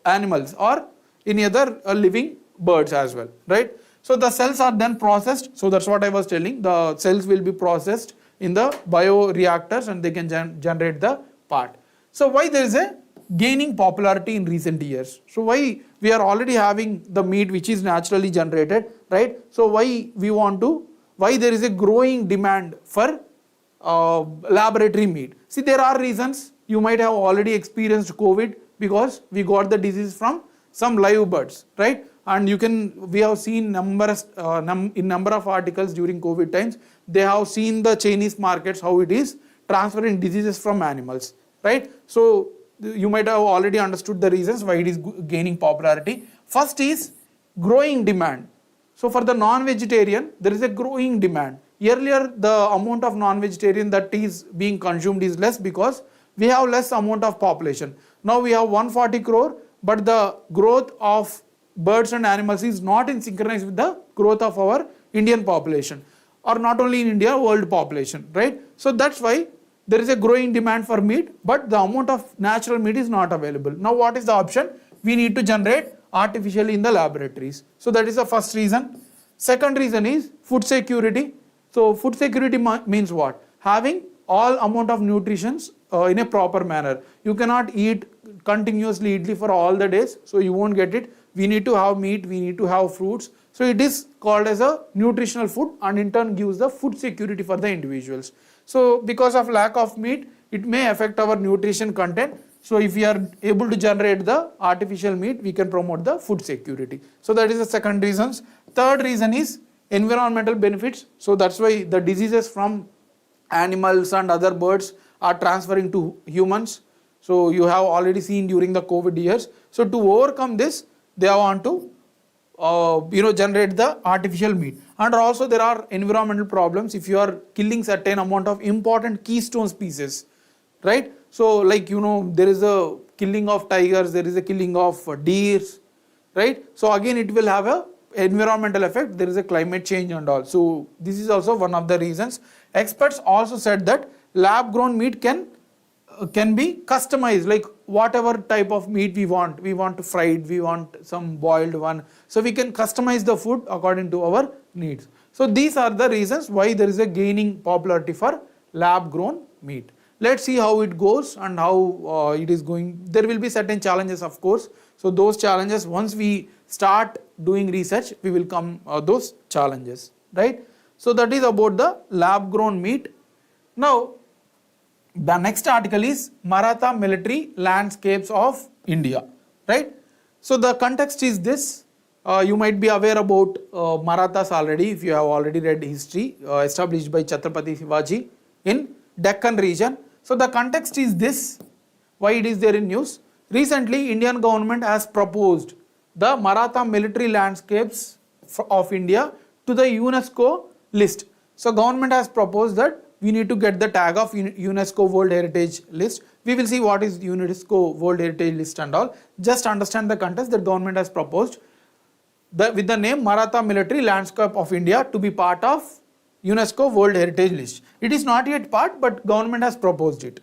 animals or any other living birds as well, right? So the cells are then processed. So that's what I was telling. The cells will be processed in the bioreactors and they can generate the part. So why there is a gaining popularity in recent years? So why we are already having the meat which is naturally generated, right? So why there is a growing demand for laboratory meat? See, there are reasons. You might have already experienced COVID because we got the disease from some live birds, right? And we have seen in number of articles during COVID times, they have seen the Chinese markets, how it is transferring diseases from animals, right? So you might have already understood the reasons why it is gaining popularity. First is growing demand. So for the non-vegetarian, there is a growing demand. Earlier, the amount of non-vegetarian that is being consumed is less because we have less amount of population. Now we have 140 crore, but the growth of birds and animals is not in synchronized with the growth of our Indian population, or not only in India, world population, right? So that's why there is a growing demand for meat, but the amount of natural meat is not available. Now what is the option? We need to generate artificially in the laboratories. So that is the first reason. Second reason is food security. So food security means what? Having all amount of nutrition in a proper manner. You cannot eat continuously idli for all the days, so you won't get it. We need to have meat, we need to have fruits. So it is called as a nutritional food and in turn gives the food security for the individuals. So because of lack of meat, it may affect our nutrition content. So if we are able to generate the artificial meat, we can promote the food security. So that is the second reason. Third reason is environmental benefits. So that's why the diseases from animals and other birds are transferring to humans. So you have already seen during the COVID years. So to overcome this, they want to generate the artificial meat. And also there are environmental problems if you are killing certain amount of important keystone species, right? So like there is a killing of tigers, there is a killing of deers, right? So again it will have a environmental effect, there is a climate change and all. So this is also one of the reasons. Experts also said that lab grown meat can be customized, like whatever type of meat we want fried, we want some boiled one, so we can customize the food according to our needs. So these are the reasons why there is a gaining popularity for lab grown meat. Let's see how it goes and how it is going. There will be certain challenges, of course, so those challenges, once we start doing research, we will come those challenges, right? So that is about the lab grown meat. Now the next article is Maratha military landscapes of India, right? So the context is this. You might be aware about Marathas already if you have already read history, established by Chhatrapati Shivaji in Deccan region. So the context is this, why it is there in news. Recently, Indian government has proposed the Maratha military landscapes of India to the UNESCO list. So government has proposed that we need to get the tag of UNESCO World Heritage List. We will see what is UNESCO World Heritage List and all. Just understand the context that government has proposed with the name Maratha Military Landscape of India to be part of UNESCO World Heritage List. It is not yet part, but government has proposed it.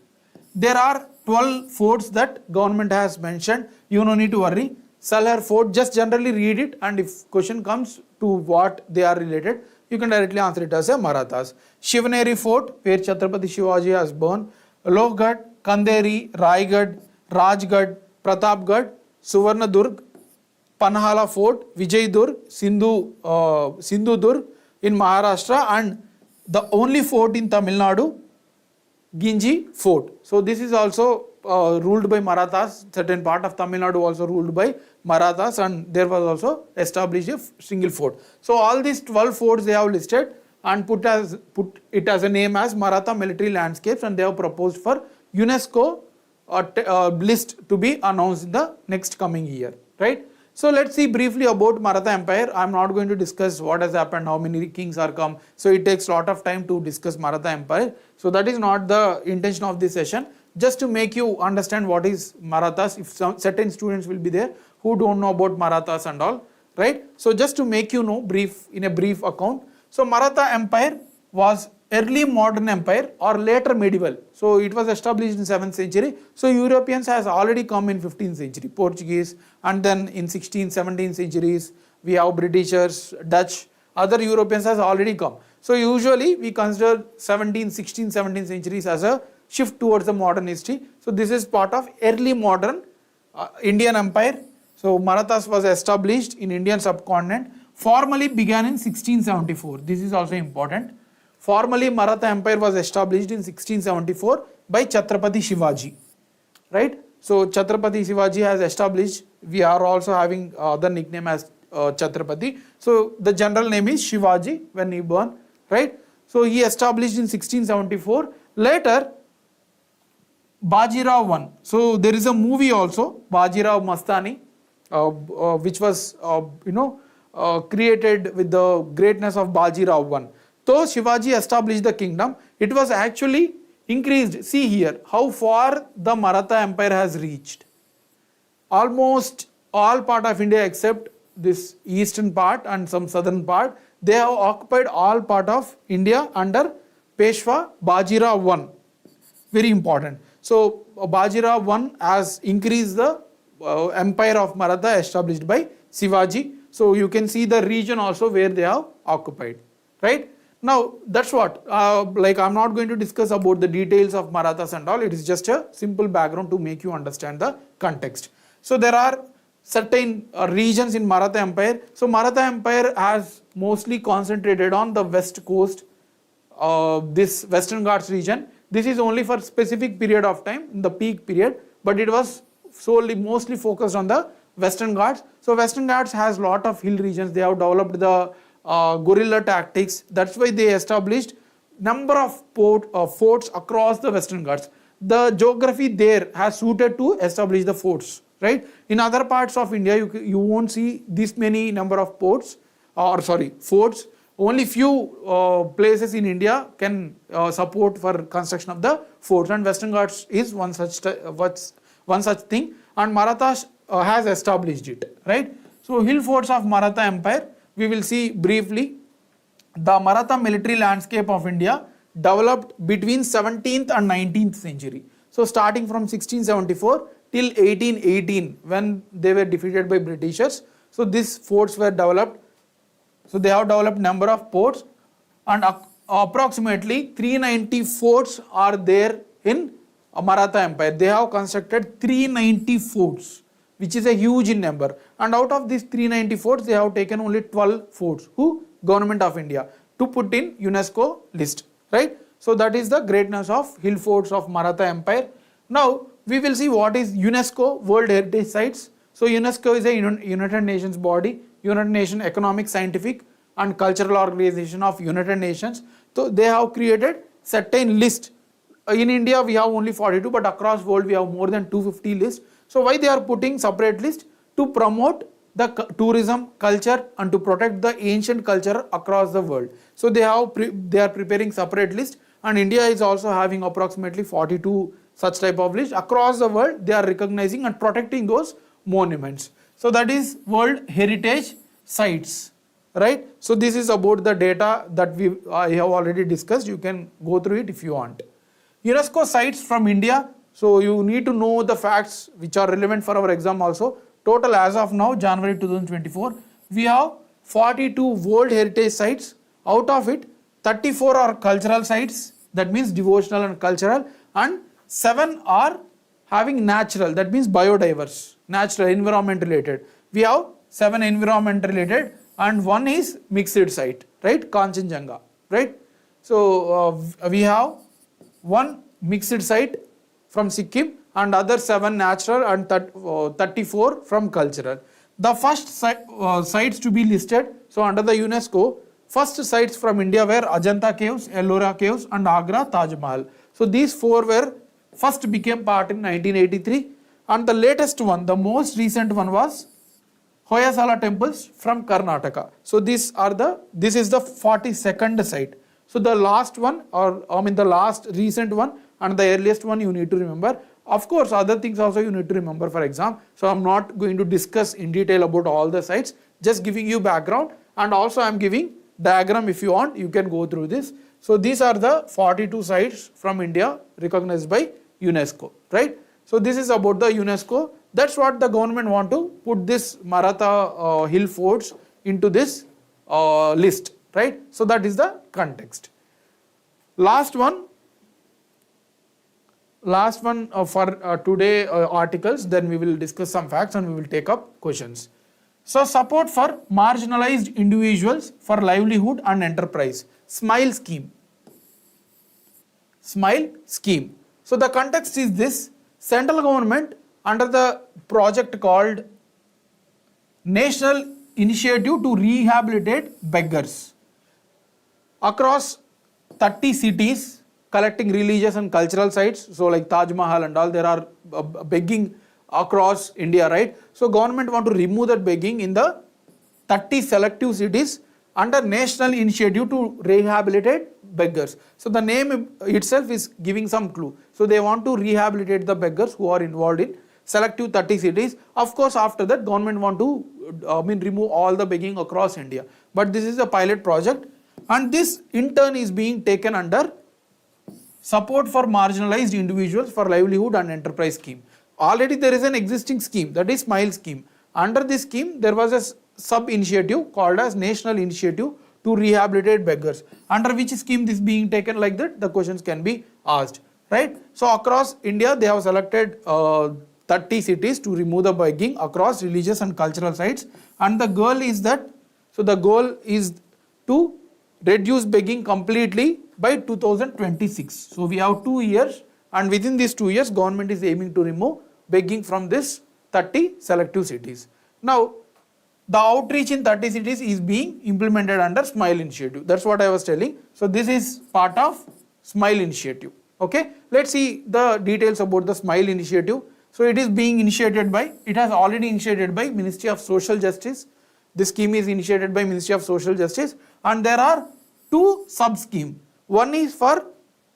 There are 12 forts that government has mentioned. You no need to worry. Salher Fort, just generally read it, and if question comes to what they are related, you can directly answer it as a Marathas. Shivneri Fort, where Chhatrapati Shivaji has born. Lohgad, Kanderi, Raigad, Rajgad, Pratapgad, Suvarnadurg, Panhala Fort, Vijaydurg, Sindhudurg in Maharashtra, and the only fort in Tamil Nadu, Ginji Fort. So this is also ruled by Marathas. Certain part of Tamil Nadu also ruled by Marathas, and there was also established a single fort. So all these 12 forts they have listed and put it as a name as Maratha military landscapes, and they have proposed for UNESCO list to be announced in the next coming year, right? So let's see briefly about Maratha Empire. I am not going to discuss what has happened, how many kings are come. So it takes a lot of time to discuss Maratha Empire. So that is not the intention of this session. Just to make you understand what is Marathas, if certain students will be there who don't know about Marathas and all, right? So just to make you know in a brief account. So Maratha Empire was early modern empire or later medieval. So it was established in 7th century. So Europeans has already come in 15th century, Portuguese, and then in 16th, 17th centuries, we have Britishers, Dutch, other Europeans has already come. So usually we consider 17th, 16th, 17th centuries as a shift towards the modern history. So this is part of early modern Indian Empire. So Marathas was established in Indian subcontinent, formally began in 1674. This is also important. Formally Maratha Empire was established in 1674 by Chhatrapati Shivaji, right? So Chhatrapati Shivaji has established, we are also having the nickname as Chhatrapati. So the general name is Shivaji when he born, right? So he established in 1674. Later Bajirao won. So there is a movie also, Bajirao Mastani, which was created with the greatness of Bajirao won. So Shivaji established the kingdom. It was actually increased. See here how far the Maratha Empire has reached. Almost all part of India except this eastern part and some southern part, they have occupied all part of India under Peshwa Bajirao I. Very important. So Bajirao I has increased the empire of Maratha established by Shivaji. So you can see the region also where they have occupied, right? Now that's what, like I'm not going to discuss about the details of Marathas and all, it is just a simple background to make you understand the context. So there are certain regions in Maratha Empire. So Maratha Empire has mostly concentrated on the west coast, this Western Ghats region. This is only for specific period of time, in the peak period, but it was mostly focused on the Western Ghats. So Western Ghats has lot of hill regions. They have developed the guerrilla tactics. That's why they established number of forts across the Western Ghats. The geography there has suited to establish the forts, right? In other parts of India, you won't see this many number of forts. Only few places in India can support for construction of the forts, and Western Ghats is one such thing, and Marathas has established it, right? So hill forts of Maratha Empire, we will see briefly. The Maratha military landscape of India, developed between 17th and 19th century. So starting from 1674 till 1818 when they were defeated by Britishers. So these forts were developed. So they have developed number of ports, and approximately 390 forts are there in Maratha Empire. They have constructed 390 forts, which is a huge in number. And out of these 390 forts, they have taken only 12 forts. Who? Government of India, to put in UNESCO list, right? So that is the greatness of hill forts of Maratha Empire. Now we will see what is UNESCO World Heritage Sites. So UNESCO is a United Nations body, United Nations Economic, Scientific and Cultural Organization of United Nations. So they have created certain list. In India we have only 42, but across world we have more than 250 lists. So why they are putting separate list? To promote the tourism, culture, and to protect the ancient culture across the world. So they are preparing separate list, and India is also having approximately 42 such type of list across the world. They are recognizing and protecting those monuments. So that is World Heritage Sites, right? So this is about the data that I have already discussed. You can go through it if you want. UNESCO sites from India. So you need to know the facts which are relevant for our exam also. Total as of now, January 2024, we have 42 World Heritage Sites. Out of it, 34 are cultural sites, that means devotional and cultural, and 7 are having natural, that means biodiverse, natural, environment related. We have 7 environment related, and 1 is mixed site, right? Kanchenjunga, right? So we have 1 mixed site from Sikkim and other 7 natural and 34 from cultural. The first sites to be listed, so under the UNESCO, first sites from India were Ajanta Caves, Ellora Caves and Agra Taj Mahal. So these 4 were first became part in 1983, and the latest one, the most recent one was Hoysala temples from Karnataka. So this is the 42nd site. So the last one, or I mean the last recent one and the earliest one you need to remember. Of course, other things also you need to remember for exam. So I'm not going to discuss in detail about all the sites, just giving you background, and also I'm giving diagram. If you want, you can go through this. So these are the 42 sites from India recognized by UNESCO, right? So this is about the UNESCO. That's what the government want to put this Maratha hill forts into this list, right? So that is the context. Last one for today articles, then we will discuss some facts and we will take up questions. So support for marginalized individuals for livelihood and enterprise, SMILE scheme. SMILE scheme. So the context is this: central government under the project called National Initiative to Rehabilitate Beggars across 30 cities, collecting religious and cultural sites. So like Taj Mahal and all, there are begging across India, right? So government want to remove that begging in the 30 selective cities under National Initiative to Rehabilitate Beggars. So the name itself is giving some clue. So they want to rehabilitate the beggars who are involved in selective 30 cities. Of course, after that government want to remove all the begging across India. But this is a pilot project, and this in turn is being taken under support for marginalized individuals for livelihood and enterprise scheme. Already there is an existing scheme, that is SMILE scheme. Under this scheme, there was a sub-initiative called as National Initiative to Rehabilitate Beggars. Under which scheme this being taken like that, the questions can be asked, right? So across India, they have selected 30 cities to remove the begging across religious and cultural sites. And the goal is that, so the goal is to reduce begging completely by 2026. So we have 2 years, and within these 2 years, government is aiming to remove begging from this 30 selective cities. Now, the outreach in 30 cities is being implemented under SMILE initiative. That's what I was telling. So this is part of SMILE initiative. Okay, let's see the details about the SMILE initiative. So it is being initiated by, it has already initiated by Ministry of Social Justice. This scheme is initiated by Ministry of Social Justice, and there are 2 sub-schemes. One is for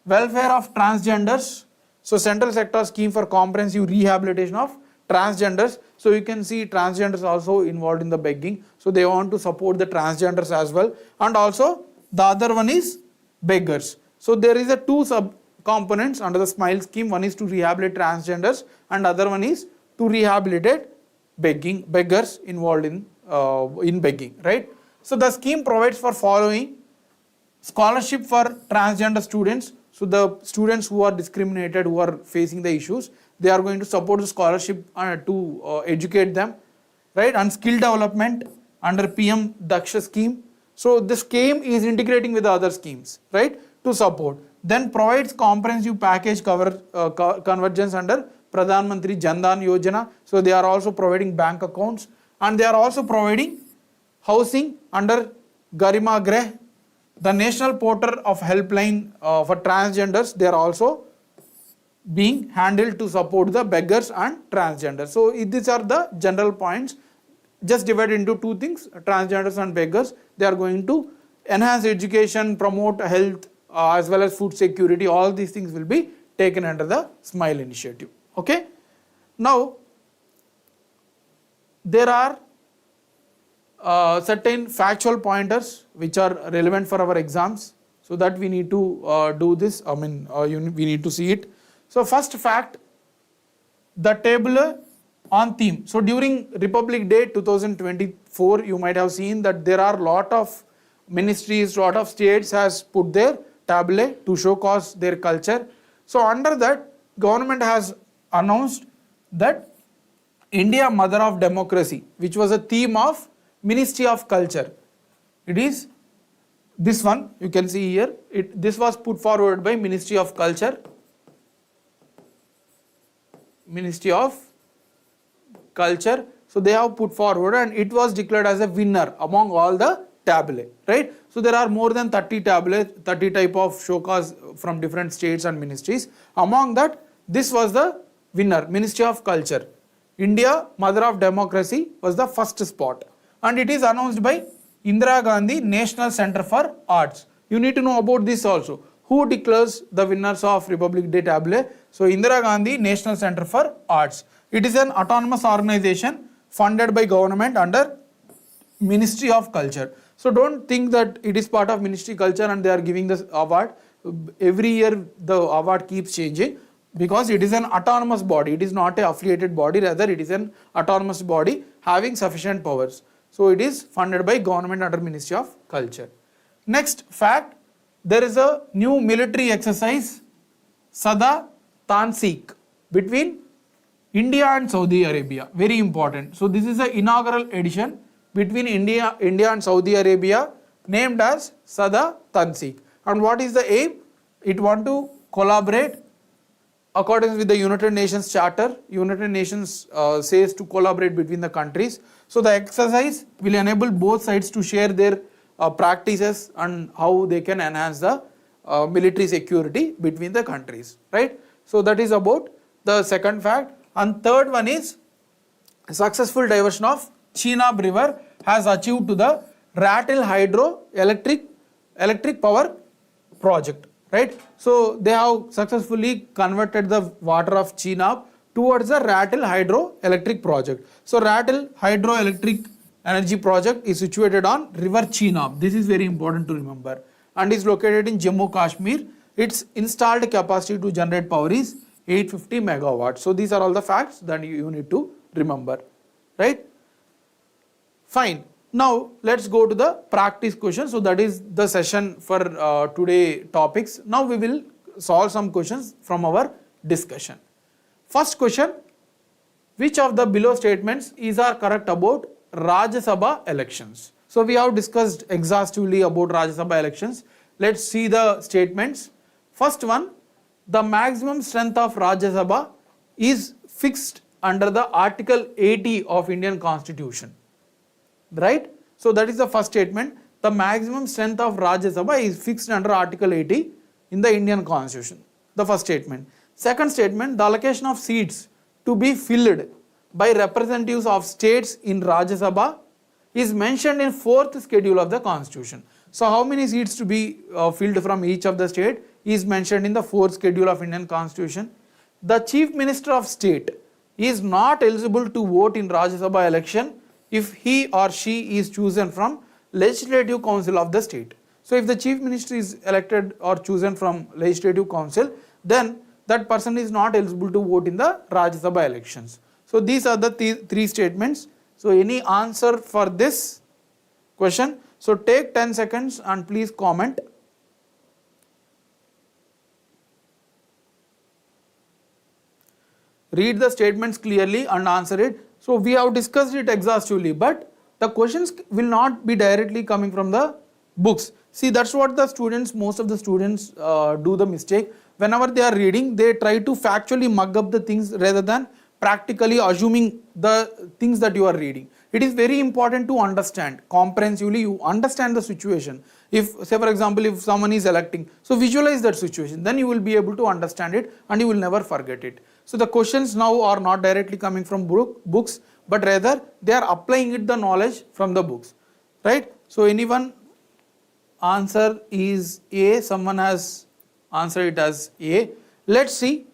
welfare of transgenders. So central sector scheme for comprehensive rehabilitation of transgenders. So you can see transgenders also involved in the begging. So they want to support the transgenders as well. And also the other one is beggars. So there is a two sub components under the SMILE scheme. One is to rehabilitate transgenders and other one is to rehabilitate beggars involved in begging, right? So the scheme provides for following: scholarship for transgender students. So the students who are discriminated, who are facing the issues, they are going to support the scholarship to educate them, right? And skill development under PM Daksha scheme. So the scheme is integrating with the other schemes, right, to support. Then provides comprehensive package convergence under Pradhan Mantri Jan Dhan Yojana. So they are also providing bank accounts and they are also providing housing under Garima Greh. The National Portal of Helpline for transgenders, they are also being handled to support the beggars and transgenders. So these are the general points, just divided into two things: transgenders and beggars. They are going to enhance education, promote health, as well as food security. All these things will be taken under the SMILE initiative. Okay. Now there are certain factual pointers which are relevant for our exams, so that we need to do this. We need to see it. So first fact, the table on theme. So during Republic Day 2024, you might have seen that there are lot of ministries, lot of states has put their tableau to showcase their culture. So under that, government has announced that India Mother of Democracy, which was a theme of Ministry of Culture. It is this one, you can see here. This was put forward by Ministry of Culture. Ministry of Culture. So they have put forward and it was declared as a winner among all the tableau, right? So there are more than 30 tableau, 30 type of showcase from different states and ministries. Among that, this was the winner, Ministry of Culture. India Mother of Democracy was the first spot. And it is announced by Indira Gandhi National Center for Arts. You need to know about this also. Who declares the winners of Republic Day tableau? So Indira Gandhi National Center for Arts. It is an autonomous organization funded by government under Ministry of Culture. So don't think that it is part of Ministry of Culture and they are giving this award. Every year the award keeps changing because it is an autonomous body. It is not an affiliated body, rather it is an autonomous body having sufficient powers. So it is funded by government under Ministry of Culture. Next fact, there is a new military exercise, Sada Tansik, between India and Saudi Arabia. Very important. So this is the inaugural edition between India and Saudi Arabia, named as Sada Tansik. And what is the aim? It want to collaborate according with the United Nations Charter. United Nations says to collaborate between the countries. So the exercise will enable both sides to share their practices and how they can enhance the military security between the countries, right? So that is about the second fact. And third one is successful diversion of Chenab River has achieved to the Rattle Hydro electric power project, right? So they have successfully converted the water of Chenab towards the Rattle Hydro electric project. So Rattle Hydro electric energy project is situated on River Chenab. This is very important to remember and is located in Jammu Kashmir. Its installed capacity to generate power is 850 megawatts. So these are all the facts that you need to remember, right? Fine. Now let's go to the practice question. So that is the session for today topics. Now we will solve some questions from our discussion. First question, which of the below statements is correct about Rajya Sabha elections? So we have discussed exhaustively about Rajya Sabha elections. Let's see the statements. First one, the maximum strength of Rajya Sabha is fixed under the Article 80 of Indian Constitution, right? So that is the first statement. The maximum strength of Rajya Sabha is fixed under Article 80 in the Indian Constitution. The first statement. Second statement, the allocation of seats to be filled by representatives of states in Rajya Sabha is mentioned in 4th schedule of the Constitution. So how many seats to be filled from each of the state is mentioned in the 4th schedule of Indian Constitution. The Chief Minister of State is not eligible to vote in Rajya Sabha election if he or she is chosen from Legislative Council of the state. So if the chief minister is elected or chosen from legislative council, then that person is not eligible to vote in the Rajya Sabha elections. So these are the three statements. So any answer for this question? So take 10 seconds and please comment. Read the statements clearly and answer it. So we have discussed it exhaustively, but the questions will not be directly coming from the books. See, that's what the students, most of the students do the mistake. Whenever they are reading, they try to factually mug up the things rather than practically assuming the things that you are reading. It is very important to understand comprehensively. You understand the situation. If, say for example, if someone is electing, so visualize that situation, then you will be able to understand it and you will never forget it. So the questions now are not directly coming from books, but rather they are applying it the knowledge from the books, right? So anyone answer is A, someone has answered it as A. Let's see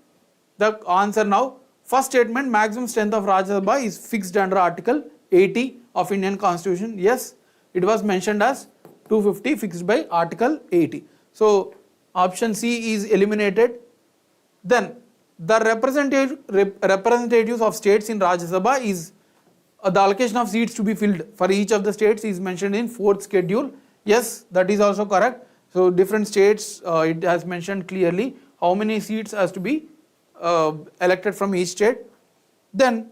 the answer now. First statement, maximum strength of Rajya Sabha is fixed under Article 80 of Indian Constitution. Yes, it was mentioned as 250 fixed by Article 80. So option C is eliminated. Then the representatives of states in Rajya Sabha is the allocation of seats to be filled for each of the states is mentioned in 4th schedule. Yes, that is also correct. So different states, it has mentioned clearly how many seats has to be elected from each state. Then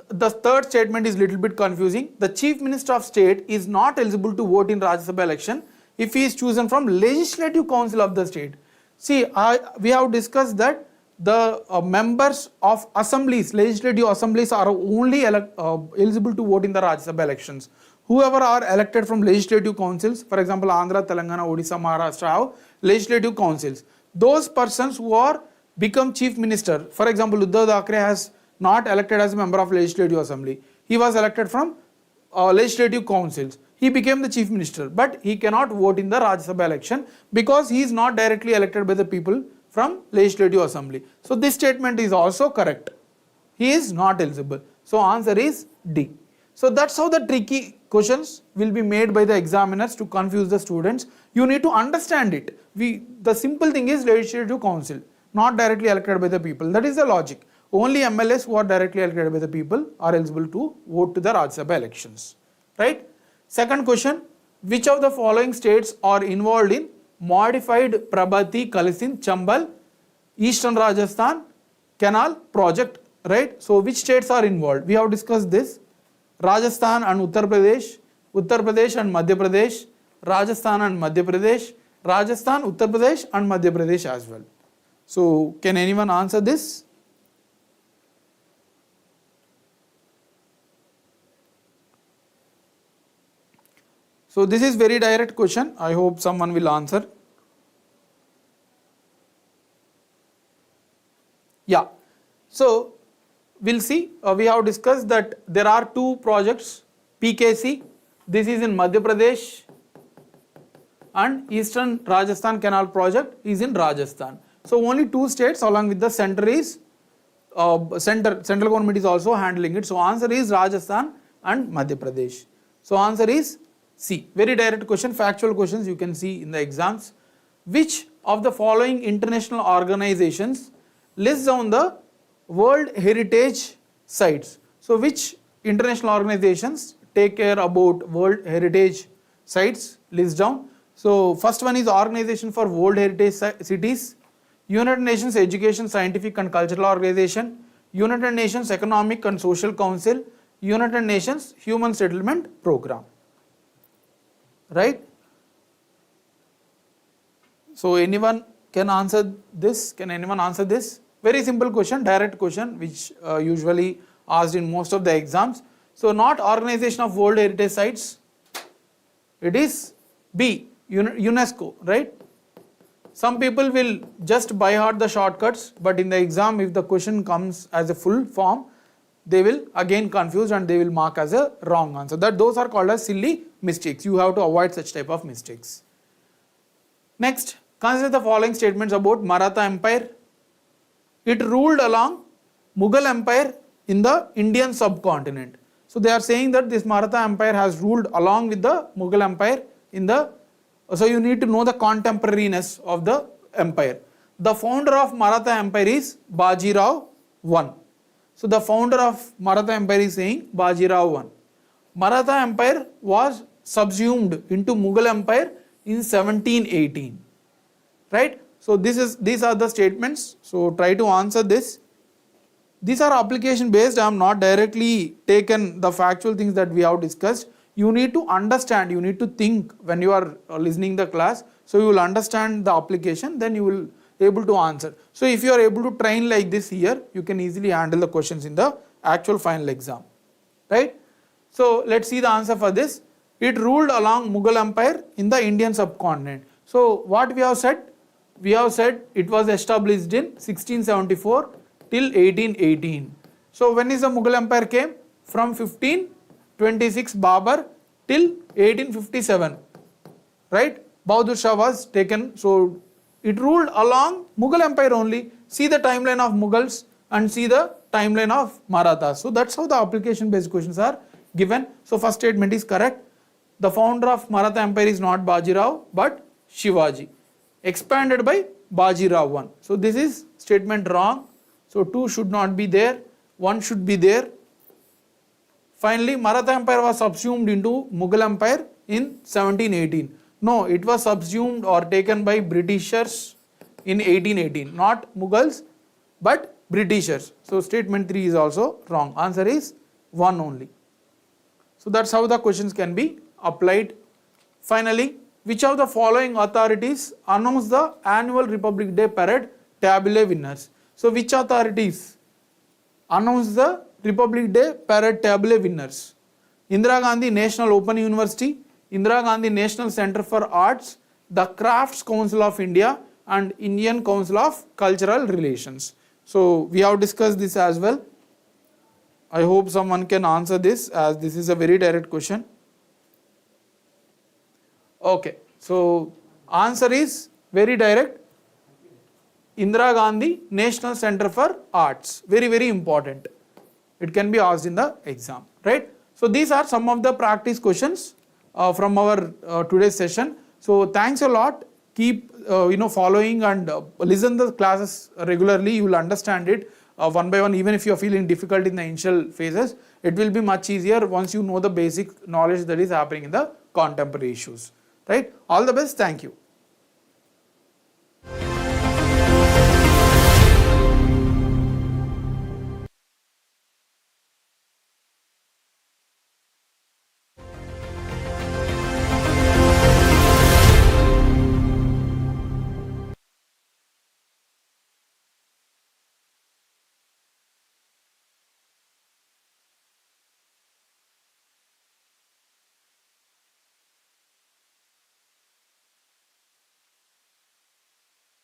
the third statement is little bit confusing. The chief minister of state is not eligible to vote in Rajya Sabha election if he is chosen from legislative council of the state. See, we have discussed that the members of assemblies, legislative assemblies are only eligible to vote in the Rajya Sabha elections. Whoever are elected from legislative councils, for example, Andhra, Telangana, Odisha, Maharashtra have legislative councils. Those persons who are become chief minister, for example, Uddhav Thackeray has not elected as a member of legislative assembly. He was elected from legislative councils. He became the chief minister, but he cannot vote in the Rajya Sabha election because he is not directly elected by the people from legislative assembly. So this statement is also correct. He is not eligible. So answer is D. So that's how the tricky questions will be made by the examiners to confuse the students. You need to understand it. The simple thing is legislative council, not directly elected by the people. That is the logic. Only MLAs who are directly elected by the people are eligible to vote to the Rajya Sabha elections. Right? Second question, which of the following states are involved in modified Prabhati Kalisin Chambal Eastern Rajasthan canal project? Right? So which states are involved? We have discussed this. Rajasthan and Uttar Pradesh and Madhya Pradesh, Rajasthan and Madhya Pradesh, Rajasthan, Uttar Pradesh and Madhya Pradesh as well. So can anyone answer this? So this is very direct question. I hope someone will answer. Yeah. So we'll see. We have discussed that there are two projects, PKC. This is in Madhya Pradesh, and Eastern Rajasthan Canal project is in Rajasthan. So only two states along with the center is central government is also handling it. So answer is Rajasthan and Madhya Pradesh. So answer is C. Very direct question, factual questions you can see in the exams. Which of the following international organizations lists down the World Heritage Sites? So which international organizations take care about World Heritage Sites? List down. So first one is Organization for World Heritage Cities, United Nations Education, Scientific and Cultural Organization, United Nations Economic and Social Council, United Nations Human Settlement Program. Right? So anyone can answer this? Can anyone answer this? Very simple question, direct question, which usually asked in most of the exams. So not Organization of World Heritage Sites, it is B, UNESCO, right? Some people will just by heart the shortcuts, but in the exam if the question comes as a full form, they will again confuse and they will mark as a wrong answer. Those are called as silly mistakes. You have to avoid such type of mistakes. Next, consider the following statements about Maratha Empire. It ruled along Mughal Empire in the Indian subcontinent. So they are saying that this Maratha Empire has ruled along with the Mughal Empire in the So you need to know the contemporariness of the empire. The founder of Maratha Empire is Bajirao I. So the founder of Maratha Empire is saying Bajirao I. Maratha Empire was subsumed into Mughal Empire in 1718. Right? So these are the statements. So try to answer this. These are application based. I am not directly taken the factual things that we have discussed. You need to understand, you need to think when you are listening the class. So you will understand the application, then you will able to answer. So if you are able to train like this here, you can easily handle the questions in the actual final exam. Right? So let's see the answer for this. It ruled along Mughal Empire in the Indian subcontinent. So what we have said? We have said it was established in 1674 till 1818. So when is the Mughal Empire came? From 1526 Babur till 1857. Right? Bahadur Shah was taken. So it ruled along Mughal Empire only. See the timeline of Mughals and see the timeline of Marathas. So that's how the application based questions are given. So first statement is correct. The founder of Maratha Empire is not Bajirao but Shivaji. Expanded by Bajirao I. So this is statement wrong. So 2 should not be there. 1 should be there. Finally, Maratha Empire was subsumed into Mughal Empire in 1718. No, it was subsumed or taken by Britishers in 1818. Not Mughals, but Britishers. So statement 3 is also wrong. Answer is 1 only. So that's how the questions can be applied. Finally, which of the following authorities announced the annual Republic Day parade tabulae winners? So which authorities announced the Republic Day parade tabulae winners? Indira Gandhi National Open University, Indira Gandhi National Center for Arts, the Crafts Council of India and Indian Council of Cultural Relations. So we have discussed this as well. I hope someone can answer this as this is a very direct question. Okay, so answer is very direct. Indira Gandhi National Center for Arts. Very, very important. It can be asked in the exam, right? So these are some of the practice questions from our today's session. So thanks a lot. Keep following and listen the classes regularly. You will understand it one by one. Even if you are feeling difficult in the initial phases, it will be much easier once you know the basic knowledge that is happening in the contemporary issues. Right? All the best. Thank you.